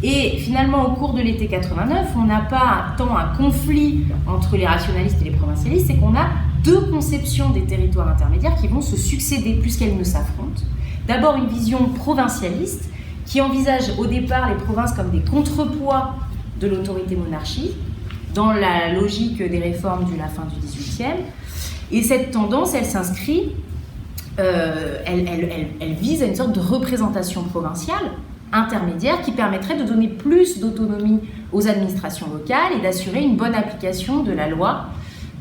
Et finalement, au cours de l'été 89, on n'a pas tant un conflit entre les rationalistes et les provincialistes, c'est qu'on a deux conceptions des territoires intermédiaires qui vont se succéder plus qu'elles ne s'affrontent. D'abord, une vision provincialiste qui envisage au départ les provinces comme des contrepoids de l'autorité monarchique, dans la logique des réformes de la fin du XVIIIe. Et cette tendance, elle s'inscrit, elle vise à une sorte de représentation provinciale, intermédiaire, qui permettrait de donner plus d'autonomie aux administrations locales et d'assurer une bonne application de la loi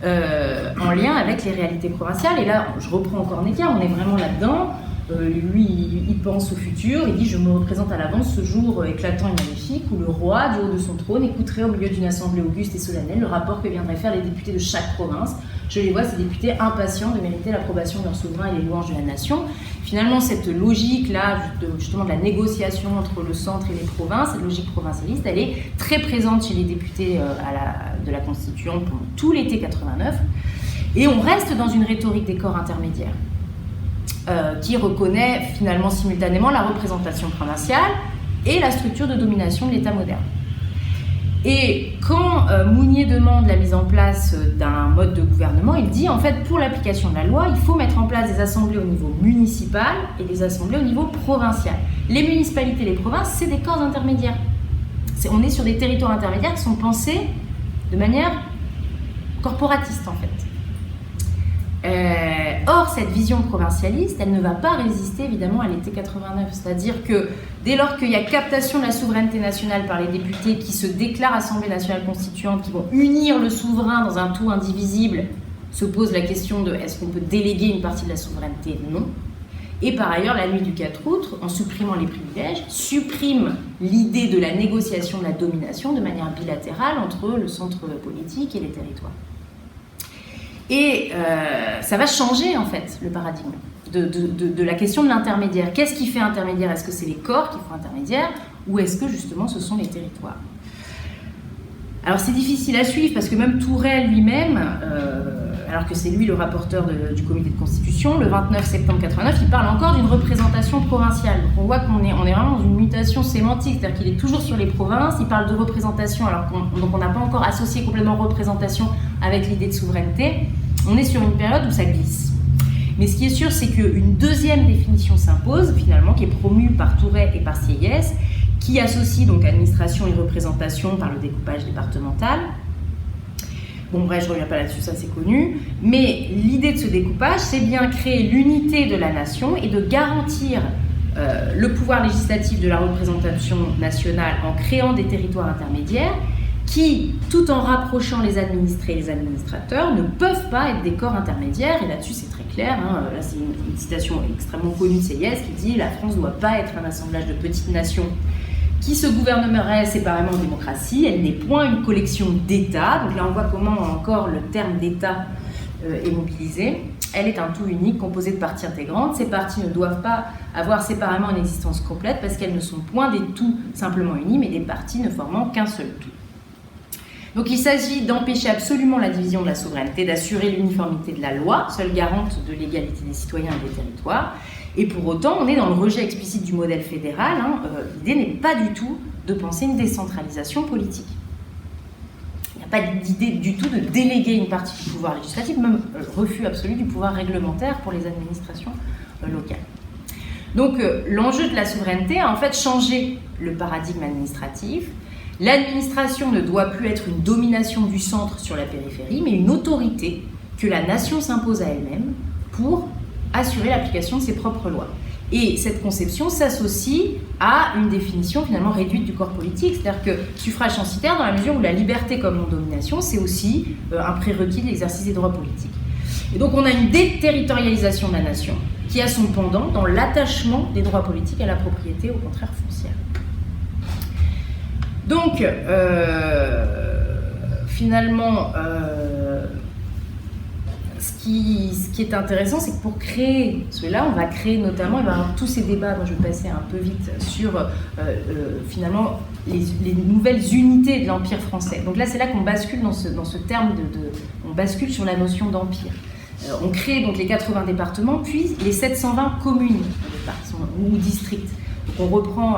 en lien avec les réalités provinciales. Et là, je reprends encore Necker, on est vraiment là-dedans. Lui, il pense au futur, il dit « Je me représente à l'avance ce jour éclatant et magnifique où le roi, du haut de son trône, écouterait au milieu d'une assemblée auguste et solennelle le rapport que viendraient faire les députés de chaque province. Je les vois, ces députés impatients de mériter l'approbation de leur souverain et les louanges de la nation. » Finalement, cette logique-là, justement de la négociation entre le centre et les provinces, cette logique provincialiste, elle est très présente chez les députés de la Constituante pendant tout l'été 89. Et on reste dans une rhétorique des corps intermédiaires. Qui reconnaît finalement simultanément la représentation provinciale et la structure de domination de l'État moderne. Et quand Mounier demande la mise en place d'un mode de gouvernement, il dit en fait pour l'application de la loi, il faut mettre en place des assemblées au niveau municipal et des assemblées au niveau provincial. Les municipalités et les provinces, c'est des corps intermédiaires. On est sur des territoires intermédiaires qui sont pensés de manière corporatiste en fait. Or, cette vision provincialiste, elle ne va pas résister évidemment à l'été 89. C'est-à-dire que dès lors qu'il y a captation de la souveraineté nationale par les députés qui se déclarent Assemblée nationale constituante, qui vont unir le souverain dans un tout indivisible, se pose la question de est-ce qu'on peut déléguer une partie de la souveraineté? Non. Et par ailleurs, la nuit du 4 août, en supprimant les privilèges, supprime l'idée de la négociation de la domination de manière bilatérale entre le centre politique et les territoires. Et ça va changer en fait le paradigme de la question de l'intermédiaire. Qu'est-ce qui fait intermédiaire? Est-ce que c'est les corps qui font intermédiaire ou est-ce que justement ce sont les territoires? Alors c'est difficile à suivre parce que même Tourelle lui-même, alors que c'est lui le rapporteur du comité de constitution, le 29 septembre 89, il parle encore d'une représentation provinciale. Donc on voit qu'on est vraiment dans une mutation sémantique, c'est-à-dire qu'il est toujours sur les provinces, il parle de représentation alors qu'on n'a pas encore associé complètement représentation avec l'idée de souveraineté. On est sur une période où ça glisse. Mais ce qui est sûr, c'est qu'une deuxième définition s'impose, finalement, qui est promue par Tourret et par Sieyès, qui associe donc administration et représentation par le découpage départemental. Bon, bref, je ne reviens pas là-dessus, ça c'est connu. Mais l'idée de ce découpage, c'est bien créer l'unité de la nation et de garantir le pouvoir législatif de la représentation nationale en créant des territoires intermédiaires qui, tout en rapprochant les administrés et les administrateurs, ne peuvent pas être des corps intermédiaires. Et là-dessus, c'est très clair. Là, c'est une citation extrêmement connue de Sieyès qui dit « La France ne doit pas être un assemblage de petites nations qui se gouverneraient séparément en démocratie. Elle n'est point une collection d'États. » Donc là, on voit comment encore le terme d'État est mobilisé. Elle est un tout unique, composé de parties intégrantes. Ces parties ne doivent pas avoir séparément une existence complète parce qu'elles ne sont point des tout simplement unis, mais des parties ne formant qu'un seul tout. Donc il s'agit d'empêcher absolument la division de la souveraineté, d'assurer l'uniformité de la loi, seule garante de l'égalité des citoyens et des territoires. Et pour autant, on est dans le rejet explicite du modèle fédéral. L'idée n'est pas du tout de penser une décentralisation politique. Il n'y a pas d'idée du tout de déléguer une partie du pouvoir législatif, même refus absolu du pouvoir réglementaire pour les administrations locales. Donc l'enjeu de la souveraineté a en fait changé le paradigme administratif. L'administration ne doit plus être une domination du centre sur la périphérie, mais une autorité que la nation s'impose à elle-même pour assurer l'application de ses propres lois. Et cette conception s'associe à une définition finalement réduite du corps politique, c'est-à-dire que suffrage censitaire dans la mesure où la liberté comme non-domination, c'est aussi un prérequis de l'exercice des droits politiques. Et donc on a une déterritorialisation de la nation qui a son pendant dans l'attachement des droits politiques à la propriété, au contraire foncière. Donc, finalement, ce qui est intéressant, c'est que pour créer cela, on va créer notamment, il va y avoir tous ces débats, moi je vais passer un peu vite, sur finalement les nouvelles unités de l'Empire français. Donc là, c'est là qu'on bascule dans ce terme on bascule sur la notion d'empire. On crée donc les 80 départements, puis les 720 communes ou districts. Donc on reprend,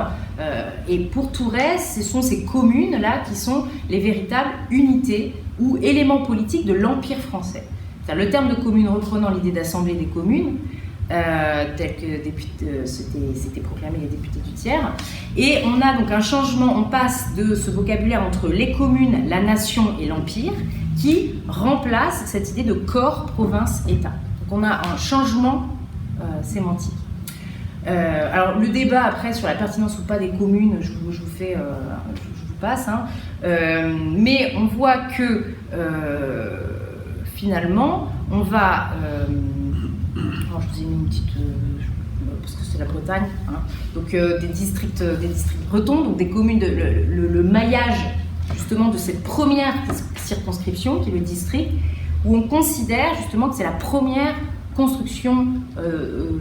et pour tout reste, ce sont ces communes-là qui sont les véritables unités ou éléments politiques de l'Empire français. C'est-à-dire le terme de commune reprenant l'idée d'assemblée des communes, tel que c'était proclamé les députés du tiers. Et on a donc un changement, on passe de ce vocabulaire entre les communes, la nation et l'empire, qui remplace cette idée de corps, province, État. Donc on a un changement sémantique. Alors le débat après sur la pertinence ou pas des communes, je vous passe, hein. Mais on voit que finalement on va, alors je vous ai mis une petite, parce que c'est la Bretagne, hein. Donc des districts bretons, donc des communes, le maillage justement de cette première circonscription qui est le district, où on considère justement que c'est la première construction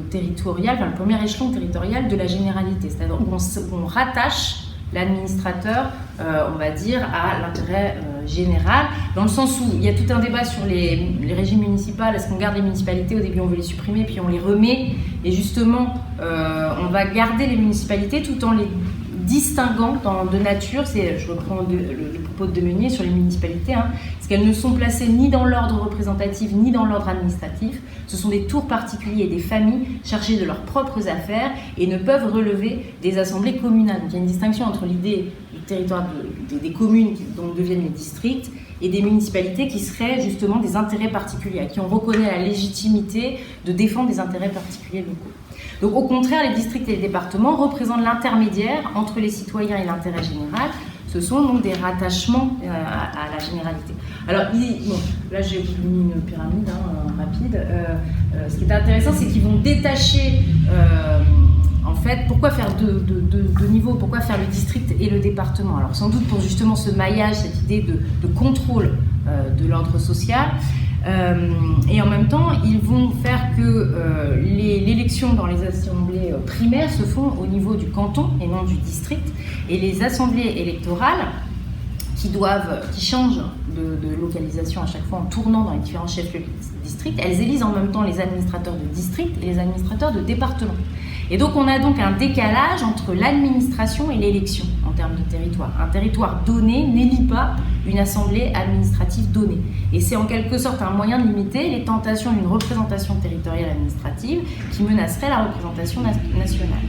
territoriale, enfin le premier échelon territorial de la généralité, c'est-à-dire qu'on rattache l'administrateur, on va dire, à l'intérêt général, dans le sens où il y a tout un débat sur les régimes municipaux, est-ce qu'on garde les municipalités, au début on veut les supprimer, puis on les remet, et justement on va garder les municipalités tout en les distinguant de nature, je reprends le propos de Meunier sur les municipalités, hein, parce qu'elles ne sont placées ni dans l'ordre représentatif ni dans l'ordre administratif. Ce sont des tours particuliers et des familles chargées de leurs propres affaires et ne peuvent relever des assemblées communales. Donc il y a une distinction entre l'idée du territoire des communes dont deviennent les districts et des municipalités qui seraient justement des intérêts particuliers, à qui on reconnaît la légitimité de défendre des intérêts particuliers locaux. Donc au contraire, les districts et les départements représentent l'intermédiaire entre les citoyens et l'intérêt général. Ce sont donc des rattachements à la généralité. Alors là j'ai mis une pyramide rapide. Ce qui est intéressant, c'est qu'ils vont détacher, en fait, pourquoi faire deux niveaux, pourquoi faire le district et le département? Alors sans doute pour justement ce maillage, cette idée de contrôle de l'ordre social. Et en même temps, ils vont faire que l'élection dans les assemblées primaires se font au niveau du canton et non du district. Et les assemblées électorales, qui changent de localisation à chaque fois en tournant dans les différents chefs-lieux districts, elles élisent en même temps les administrateurs de district et les administrateurs de département. Et donc on a donc un décalage entre l'administration et l'élection en termes de territoire. Un territoire donné n'élit pas une assemblée administrative donnée. Et c'est en quelque sorte un moyen de limiter les tentations d'une représentation territoriale administrative qui menacerait la représentation nationale.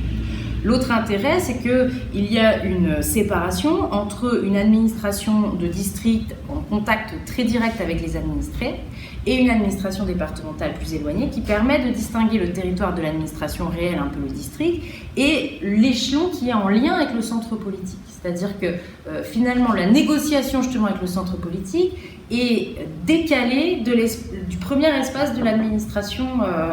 L'autre intérêt, c'est qu'il y a une séparation entre une administration de district en contact très direct avec les administrés et une administration départementale plus éloignée qui permet de distinguer le territoire de l'administration réelle, un peu le district, et l'échelon qui est en lien avec le centre politique. C'est-à-dire que finalement la négociation justement avec le centre politique est décalée du premier espace de l'administration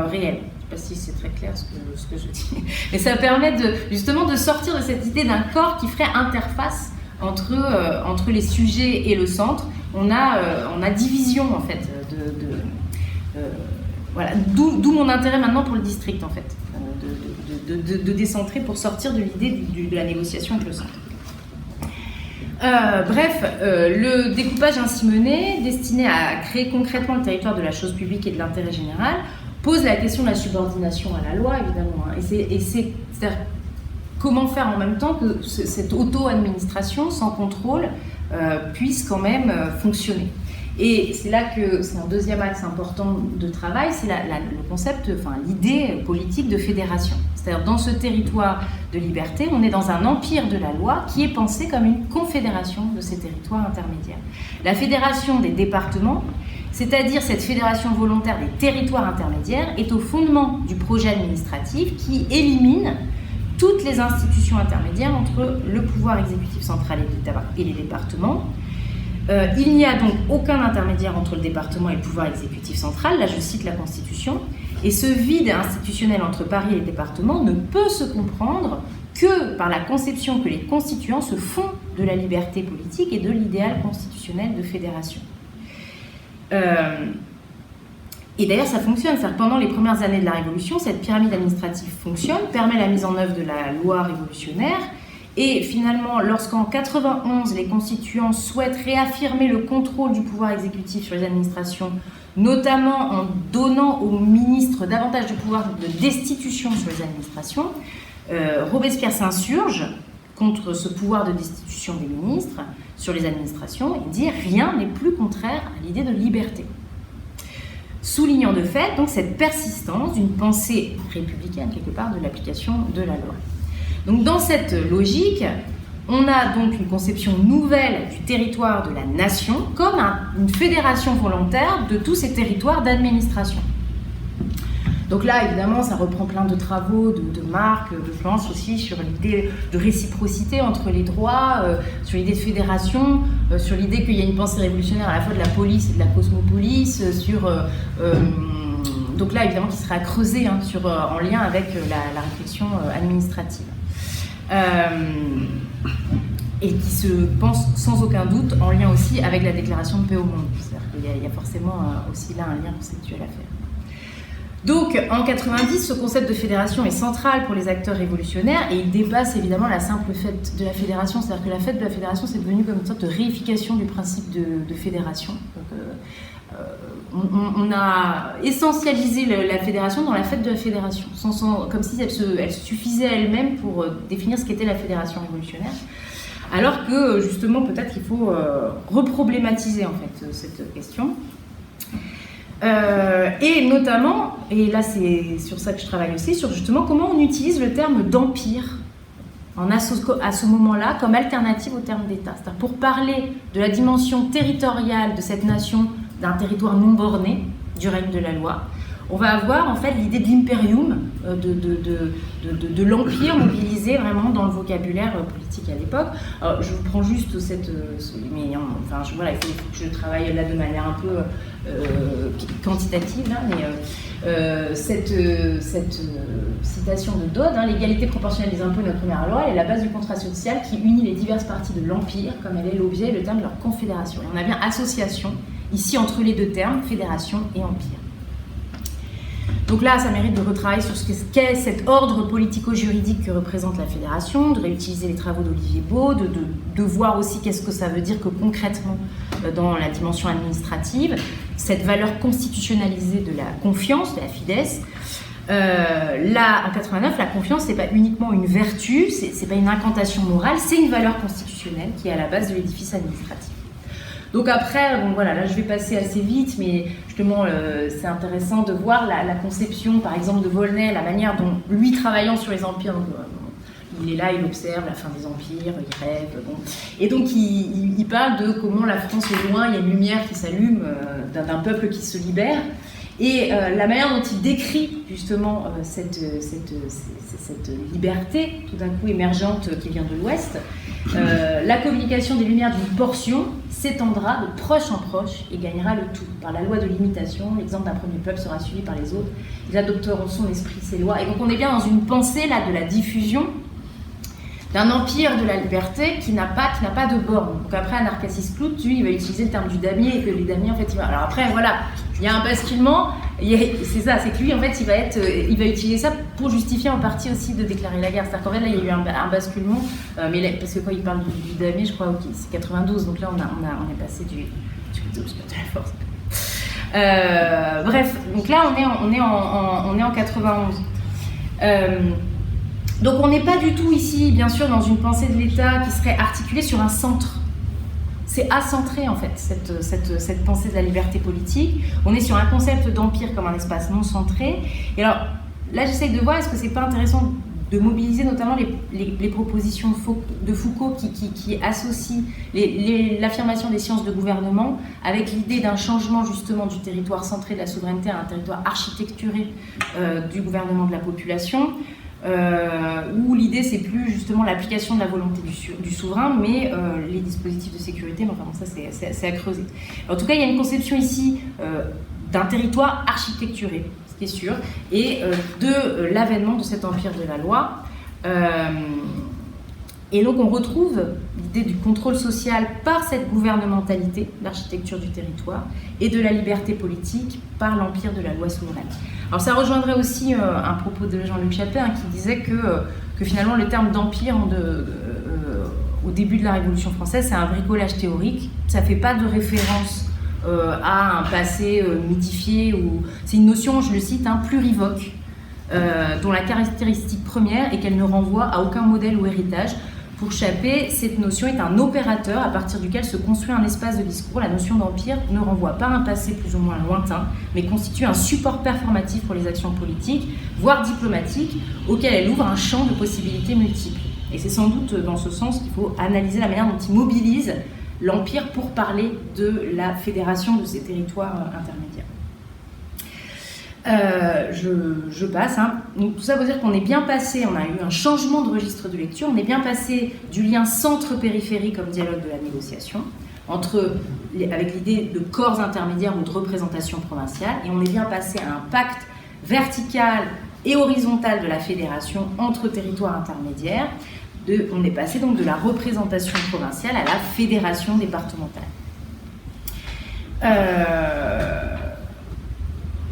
réelle. Je ne sais pas si c'est très clair ce que je dis, mais ça permet justement de sortir de cette idée d'un corps qui ferait interface entre les sujets et le centre. On a division en fait voilà, d'où mon intérêt maintenant pour le district en fait, de décentrer pour sortir de l'idée de la négociation avec le centre. Le découpage ainsi mené, destiné à créer concrètement le territoire de la chose publique et de l'intérêt général, pose la question de la subordination à la loi, évidemment. Hein. Et c'est-à-dire comment faire en même temps que cette auto-administration sans contrôle puisse quand même fonctionner. Et c'est là que c'est un deuxième axe important de travail, c'est le concept, l'idée politique de fédération. C'est-à-dire dans ce territoire de liberté, on est dans un empire de la loi qui est pensé comme une confédération de ces territoires intermédiaires. La fédération des départements c'est-à-dire cette fédération volontaire des territoires intermédiaires, est au fondement du projet administratif qui élimine toutes les institutions intermédiaires entre le pouvoir exécutif central et les départements. Il n'y a donc aucun intermédiaire entre le département et le pouvoir exécutif central, là je cite la Constitution, et ce vide institutionnel entre Paris et les départements ne peut se comprendre que par la conception que les constituants se font de la liberté politique et de l'idéal constitutionnel de fédération. Et d'ailleurs ça fonctionne, c'est-à-dire que pendant les premières années de la Révolution, cette pyramide administrative fonctionne, permet la mise en œuvre de la loi révolutionnaire, et finalement, lorsqu'en 91, les constituants souhaitent réaffirmer le contrôle du pouvoir exécutif sur les administrations, notamment en donnant aux ministres davantage de pouvoir de destitution sur les administrations, Robespierre s'insurge contre ce pouvoir de destitution des ministres sur les administrations et dit « rien n'est plus contraire à l'idée de liberté ». Soulignant de fait donc cette persistance d'une pensée républicaine, quelque part, de l'application de la loi. Donc dans cette logique, on a donc une conception nouvelle du territoire de la nation comme une fédération volontaire de tous ces territoires d'administration. Donc là, évidemment, ça reprend plein de travaux de Marc, de Florence aussi, sur l'idée de réciprocité entre les droits, sur l'idée de fédération, sur l'idée qu'il y a une pensée révolutionnaire à la fois de la police et de la cosmopolis, donc là, évidemment, qui sera creusé en lien avec la réflexion administrative. Et qui se pense sans aucun doute en lien aussi avec la déclaration de paix au monde. C'est-à-dire qu'il y a forcément aussi là un lien conceptuel à faire. Donc en 90, ce concept de fédération est central pour les acteurs révolutionnaires et il dépasse évidemment la simple fête de la fédération. C'est-à-dire que la fête de la fédération, c'est devenu comme une sorte de réification du principe de fédération. Donc, on a essentialisé la fédération dans la fête de la fédération, comme si elle suffisait à elle-même pour définir ce qu'était la fédération révolutionnaire. Alors que justement, peut-être qu'il faut reproblématiser en fait cette question. Et notamment, et là c'est sur ça que je travaille aussi, sur justement comment on utilise le terme d'empire à ce moment-là comme alternative au terme d'État. C'est-à-dire pour parler de la dimension territoriale de cette nation, d'un territoire non borné, du règne de la loi, on va avoir en fait l'idée de de l'empire mobilisé vraiment dans le vocabulaire politique à l'époque. Alors, je vous prends juste voilà, il faut que je travaille là de manière un peu quantitative, là, mais cette citation de Dodd, l'égalité proportionnelle des impôts est notre première loi, elle est la base du contrat social qui unit les diverses parties de l'empire, comme elle est l'objet et le terme de leur confédération. Et on a bien association ici entre les deux termes, fédération et empire. Donc là, ça mérite de retravailler sur ce qu'est cet ordre politico-juridique que représente la fédération, de réutiliser les travaux d'Olivier Beau, de voir aussi qu'est-ce que ça veut dire que concrètement dans la dimension administrative, cette valeur constitutionnalisée de la confiance, de la fides. Là, en 89, la confiance, c'est pas uniquement une vertu, c'est pas une incantation morale, c'est une valeur constitutionnelle qui est à la base de l'édifice administratif. Donc après, bon voilà, là je vais passer assez vite, mais justement c'est intéressant de voir la conception, par exemple, de Volney, la manière dont lui, travaillant sur les empires, il est là, il observe la fin des empires, il rêve, bon. Et donc il parle de comment la France est loin, il y a une lumière qui s'allume d'un peuple qui se libère. Et la manière dont il décrit justement cette liberté tout d'un coup émergente qui vient de l'Ouest, la communication des lumières d'une portion s'étendra de proche en proche et gagnera le tout. Par la loi de l'imitation, l'exemple d'un premier peuple sera suivi par les autres. Ils adopteront son esprit, ses lois. Et donc on est bien dans une pensée là de la diffusion d'un empire de la liberté qui n'a pas de borne. Donc après, Anarchassis Clout, lui, il va utiliser le terme du damier et que les damiers, en fait, alors après, voilà, il y a un basculement, c'est ça, c'est que lui, en fait, il va utiliser ça pour justifier en partie aussi de déclarer la guerre. C'est-à-dire qu'en fait, là, il y a eu un basculement, parce que quand il parle du damier, je crois, okay, c'est 92, donc là, on est passé du côté obscur de la force. Bref, donc là, on est en 91. Donc on n'est pas du tout ici, bien sûr, dans une pensée de l'État qui serait articulée sur un centre. C'est acentré, en fait, cette pensée de la liberté politique. On est sur un concept d'empire comme un espace non centré. Et alors, là, j'essaye de voir, est-ce que c'est pas intéressant de mobiliser notamment les propositions de Foucault qui associent l'affirmation des sciences de gouvernement avec l'idée d'un changement justement du territoire centré de la souveraineté à un territoire architecturé du gouvernement de la population, où l'idée c'est plus justement l'application de la volonté du souverain, mais les dispositifs de sécurité, mais enfin bon, ça c'est à creuser. En tout cas, il y a une conception ici d'un territoire architecturé, ce qui est sûr, et de l'avènement de cet empire de la loi. Et donc on retrouve l'idée du contrôle social par cette gouvernementalité, l'architecture du territoire, et de la liberté politique par l'empire de la loi souveraine. Alors ça rejoindrait aussi un propos de Jean-Luc Chappé qui disait que finalement le terme d'empire au début de la Révolution française, c'est un bricolage théorique, ça ne fait pas de référence à un passé mythifié, c'est une notion, je le cite, plurivoque, dont la caractéristique première est qu'elle ne renvoie à aucun modèle ou héritage. Pour Chappé, cette notion est un opérateur à partir duquel se construit un espace de discours. La notion d'empire ne renvoie pas à un passé plus ou moins lointain, mais constitue un support performatif pour les actions politiques, voire diplomatiques, auquel elle ouvre un champ de possibilités multiples. Et c'est sans doute dans ce sens qu'il faut analyser la manière dont il mobilise l'Empire pour parler de la fédération de ces territoires intermédiaires. Je passe. Donc, tout ça veut dire qu'on est bien passé, on a eu un changement de registre de lecture, on est bien passé du lien centre-périphérie comme dialogue de la négociation, avec l'idée de corps intermédiaires ou de représentation provinciale, et on est bien passé à un pacte vertical et horizontal de la fédération entre territoires intermédiaires. On est passé donc de la représentation provinciale à la fédération départementale.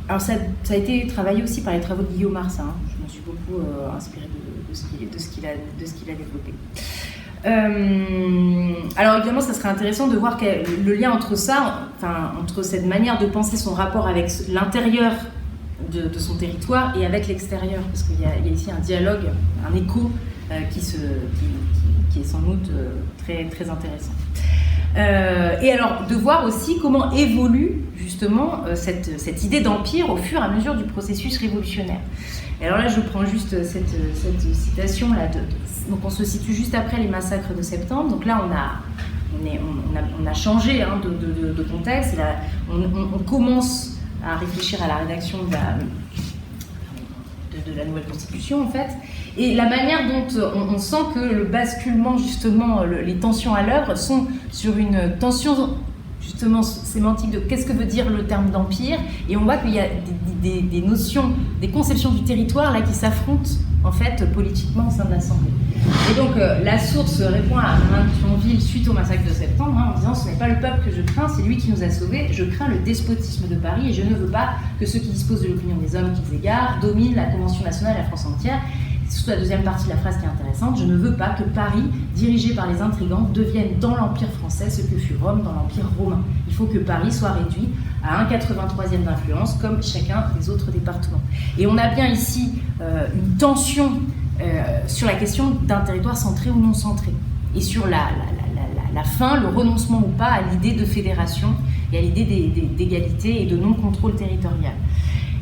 Alors ça a été travaillé aussi par les travaux de Guillaume Marsin. Je me suis beaucoup inspirée de ce qu'il a développé. Alors évidemment, ça serait intéressant de voir le lien entre ça, entre cette manière de penser son rapport avec l'intérieur de son territoire et avec l'extérieur, parce qu'il y a ici un dialogue, un écho qui est sans doute très, très intéressant. Et alors, de voir aussi comment évolue justement cette idée d'empire au fur et à mesure du processus révolutionnaire. Et alors là, je prends juste cette citation-là. Donc on se situe juste après les massacres de septembre. Donc là, on a changé de contexte. Et là, on commence à réfléchir à la rédaction de la nouvelle constitution, en fait. Et la manière dont on sent que le basculement, justement, les tensions à l'œuvre sont sur une tension, justement, sémantique de qu'est-ce que veut dire le terme d'empire. Et on voit qu'il y a des notions, des conceptions du territoire, là, qui s'affrontent, en fait, politiquement au sein de l'Assemblée. Et donc, la source répond à Martin Thionville suite au massacre de septembre, en disant « Ce n'est pas le peuple que je crains, c'est lui qui nous a sauvés. Je crains le despotisme de Paris et je ne veux pas que ceux qui disposent de l'opinion des hommes qu'ils égarent dominent la Convention nationale et la France entière. » C'est surtout la deuxième partie de la phrase qui est intéressante. « Je ne veux pas que Paris, dirigé par les intrigants, devienne dans l'Empire français ce que fut Rome dans l'Empire romain. Il faut que Paris soit réduit à un 83e d'influence, comme chacun des autres départements. » Et on a bien ici une tension sur la question d'un territoire centré ou non centré, et sur la fin, le renoncement ou pas à l'idée de fédération et à l'idée d'égalité et de non-contrôle territorial.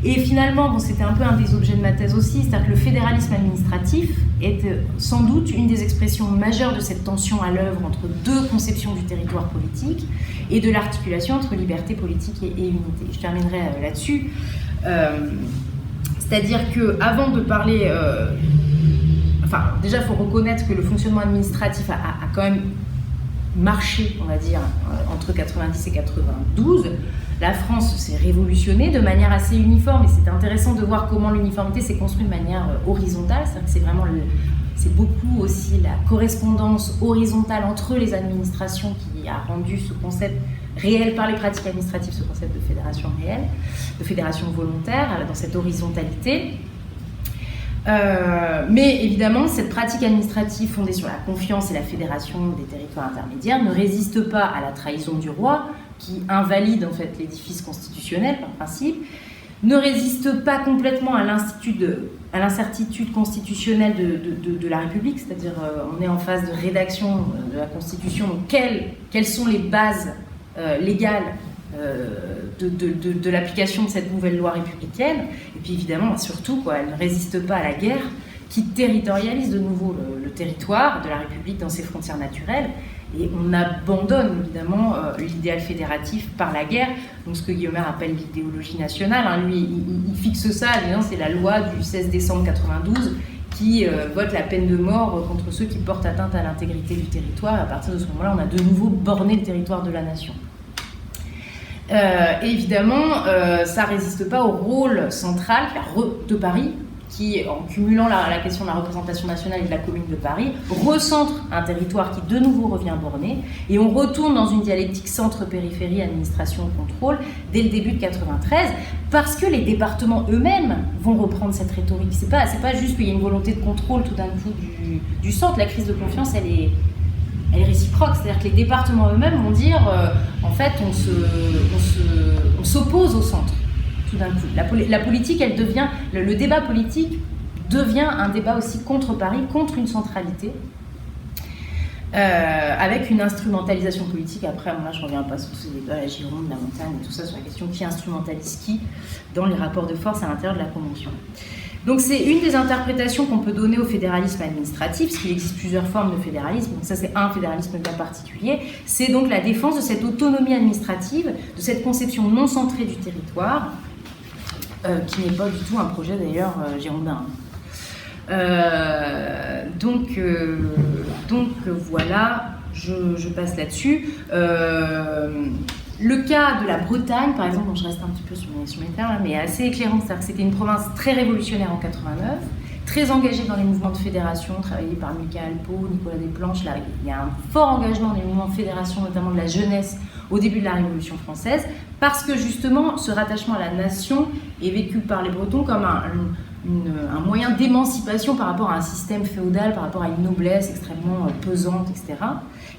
Et finalement, c'était un peu un des objets de ma thèse aussi, c'est-à-dire que le fédéralisme administratif est sans doute une des expressions majeures de cette tension à l'œuvre entre deux conceptions du territoire politique et de l'articulation entre liberté politique et unité. Je terminerai là-dessus. C'est-à-dire qu'avant de parler... déjà, il faut reconnaître que le fonctionnement administratif a quand même marché, on va dire, entre 90 et 92. La France s'est révolutionnée de manière assez uniforme, et c'est intéressant de voir comment l'uniformité s'est construite de manière horizontale. C'est-à-dire que c'est beaucoup aussi la correspondance horizontale entre les administrations qui a rendu ce concept réel par les pratiques administratives, ce concept de fédération réelle, de fédération volontaire, dans cette horizontalité. Mais évidemment, cette pratique administrative fondée sur la confiance et la fédération des territoires intermédiaires ne résiste pas à la trahison du roi, qui invalide en fait l'édifice constitutionnel par principe, ne résiste pas complètement à l'incertitude constitutionnelle de la République, c'est-à-dire on est en phase de rédaction de la Constitution, donc quelles sont les bases légales de l'application de cette nouvelle loi républicaine. Et puis évidemment, surtout, elle ne résiste pas à la guerre qui territorialise de nouveau le territoire de la République dans ses frontières naturelles. Et on abandonne évidemment l'idéal fédératif par la guerre, donc ce que Guillaumer appelle l'idéologie nationale. Hein. Lui, il fixe ça en disant c'est la loi du 16 décembre 92 qui vote la peine de mort contre ceux qui portent atteinte à l'intégrité du territoire. Et à partir de ce moment-là, on a de nouveau borné le territoire de la nation. Évidemment, ça ne résiste pas au rôle central de Paris, qui, en cumulant la question de la représentation nationale et de la commune de Paris, recentre un territoire qui de nouveau revient borné, et on retourne dans une dialectique centre-périphérie, administration-contrôle, dès le début de 93, parce que les départements eux-mêmes vont reprendre cette rhétorique. C'est pas juste qu'il y a une volonté de contrôle tout d'un coup du centre. La crise de confiance, elle est réciproque, c'est-à-dire que les départements eux-mêmes vont dire en fait on s'oppose au centre tout d'un coup. La politique, elle devient, le débat politique devient un débat aussi contre Paris, contre une centralité, avec une instrumentalisation politique. Après, moi je ne reviens pas sur tous ces débats, la Gironde, la montagne, et tout ça, sur la question qui instrumentalise qui dans les rapports de force à l'intérieur de la Convention. Donc c'est une des interprétations qu'on peut donner au fédéralisme administratif, parce qu'il existe plusieurs formes de fédéralisme, donc ça c'est un fédéralisme bien particulier, c'est donc la défense de cette autonomie administrative, de cette conception non centrée du territoire, qui n'est pas du tout un projet d'ailleurs girondin. Donc voilà, je passe là-dessus. Le cas de la Bretagne, par exemple, je reste un petit peu sur mes termes, mais assez éclairant, c'est-à-dire que c'était une province très révolutionnaire en 89, très engagée dans les mouvements de fédération, travaillée par Michael Pau, Nicolas Desplanches. Là, il y a un fort engagement des mouvements de fédération, notamment de la jeunesse, au début de la Révolution française, parce que justement, ce rattachement à la nation est vécu par les Bretons comme un moyen d'émancipation par rapport à un système féodal, par rapport à une noblesse extrêmement pesante, etc.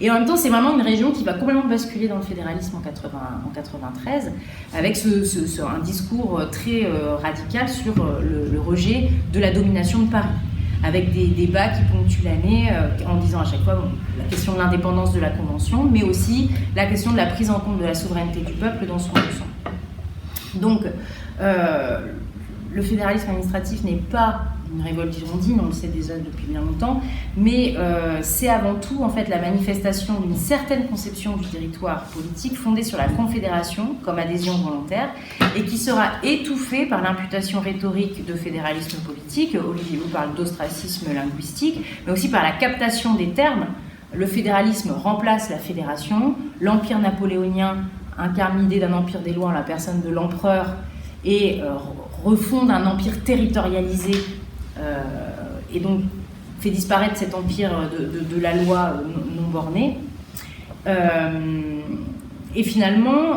Et en même temps, c'est vraiment une région qui va complètement basculer dans le fédéralisme en 93, avec un discours très radical sur le rejet de la domination de Paris, avec des débats qui ponctuent l'année en disant à chaque fois la question de l'indépendance de la Convention, mais aussi la question de la prise en compte de la souveraineté du peuple dans son ensemble. Donc, le fédéralisme administratif n'est pas une révolte girondine, on le sait déjà depuis bien longtemps, mais c'est avant tout en fait la manifestation d'une certaine conception du territoire politique fondée sur la confédération comme adhésion volontaire et qui sera étouffée par l'imputation rhétorique de fédéralisme politique. Olivier vous parle d'ostracisme linguistique, mais aussi par la captation des termes. Le fédéralisme remplace la fédération, l'empire napoléonien incarne l'idée d'un empire des lois en la personne de l'empereur et refonde un empire territorialisé et donc fait disparaître cet empire de la loi non bornée. Et finalement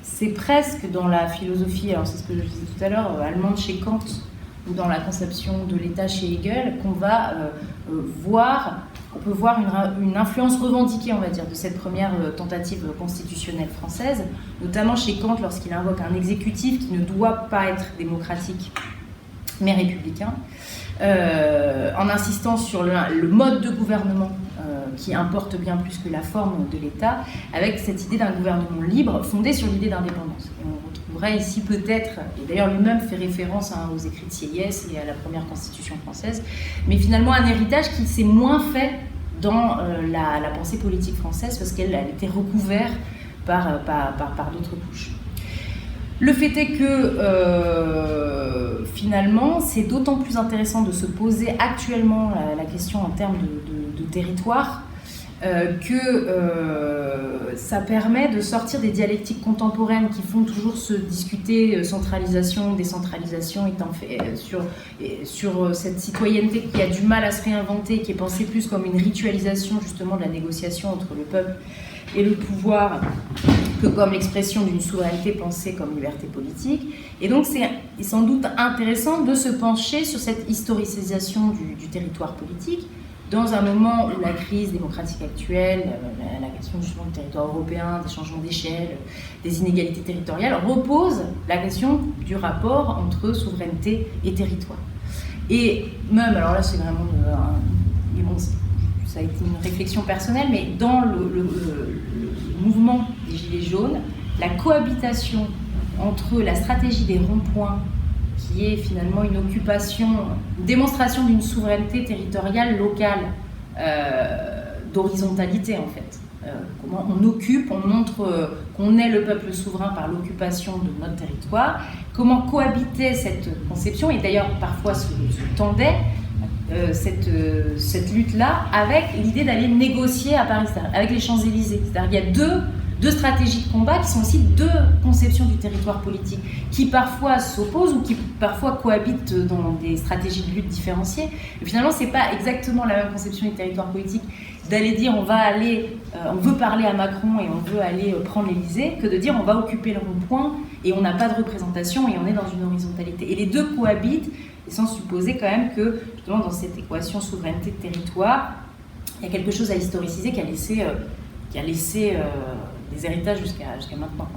c'est presque dans la philosophie, alors c'est ce que je disais tout à l'heure, allemande chez Kant, ou dans la conception de l'État chez Hegel, qu'on va on peut voir une influence revendiquée, on va dire, de cette première tentative constitutionnelle française, notamment chez Kant lorsqu'il invoque un exécutif qui ne doit pas être démocratique, mais républicain, en insistant sur le mode de gouvernement qui importe bien plus que la forme de l'État, avec cette idée d'un gouvernement libre fondé sur l'idée d'indépendance. Et on retrouverait ici peut-être, et d'ailleurs lui-même fait référence aux écrits de Sieyès et à la première constitution française, mais finalement un héritage qui s'est moins fait dans la pensée politique française parce qu'elle était recouverte par d'autres couches. Le fait est que finalement, c'est d'autant plus intéressant de se poser actuellement la question en termes de territoire que ça permet de sortir des dialectiques contemporaines qui font toujours se discuter centralisation, décentralisation, sur cette citoyenneté qui a du mal à se réinventer, qui est pensée plus comme une ritualisation justement de la négociation entre le peuple et le pouvoir que comme l'expression d'une souveraineté pensée comme liberté politique. Et donc c'est sans doute intéressant de se pencher sur cette historicisation du territoire politique dans un moment où la crise démocratique actuelle, la question justement du territoire européen, des changements d'échelle, des inégalités territoriales, repose la question du rapport entre souveraineté et territoire. Et même, alors là c'est vraiment ça a été une réflexion personnelle, mais dans le mouvement des Gilets jaunes, la cohabitation entre la stratégie des ronds-points qui est finalement une occupation, une démonstration d'une souveraineté territoriale locale, d'horizontalité en fait. Comment on occupe, on montre qu'on est le peuple souverain par l'occupation de notre territoire, comment cohabitait cette conception, et d'ailleurs parfois se tendait cette lutte-là avec l'idée d'aller négocier à Paris, avec les Champs-Élysées. C'est-à-dire qu'il y a deux stratégies de combat qui sont aussi deux conceptions du territoire politique qui parfois s'opposent ou qui parfois cohabitent dans des stratégies de lutte différenciées. Et finalement, c'est pas exactement la même conception du territoire politique d'aller dire on veut parler à Macron et on veut aller prendre l'Élysée, que de dire on va occuper le rond-point et on n'a pas de représentation et on est dans une horizontalité. Et les deux cohabitent, et sans supposer quand même que justement dans cette équation souveraineté de territoire, il y a quelque chose à historiciser qui a laissé des héritages jusqu'à maintenant.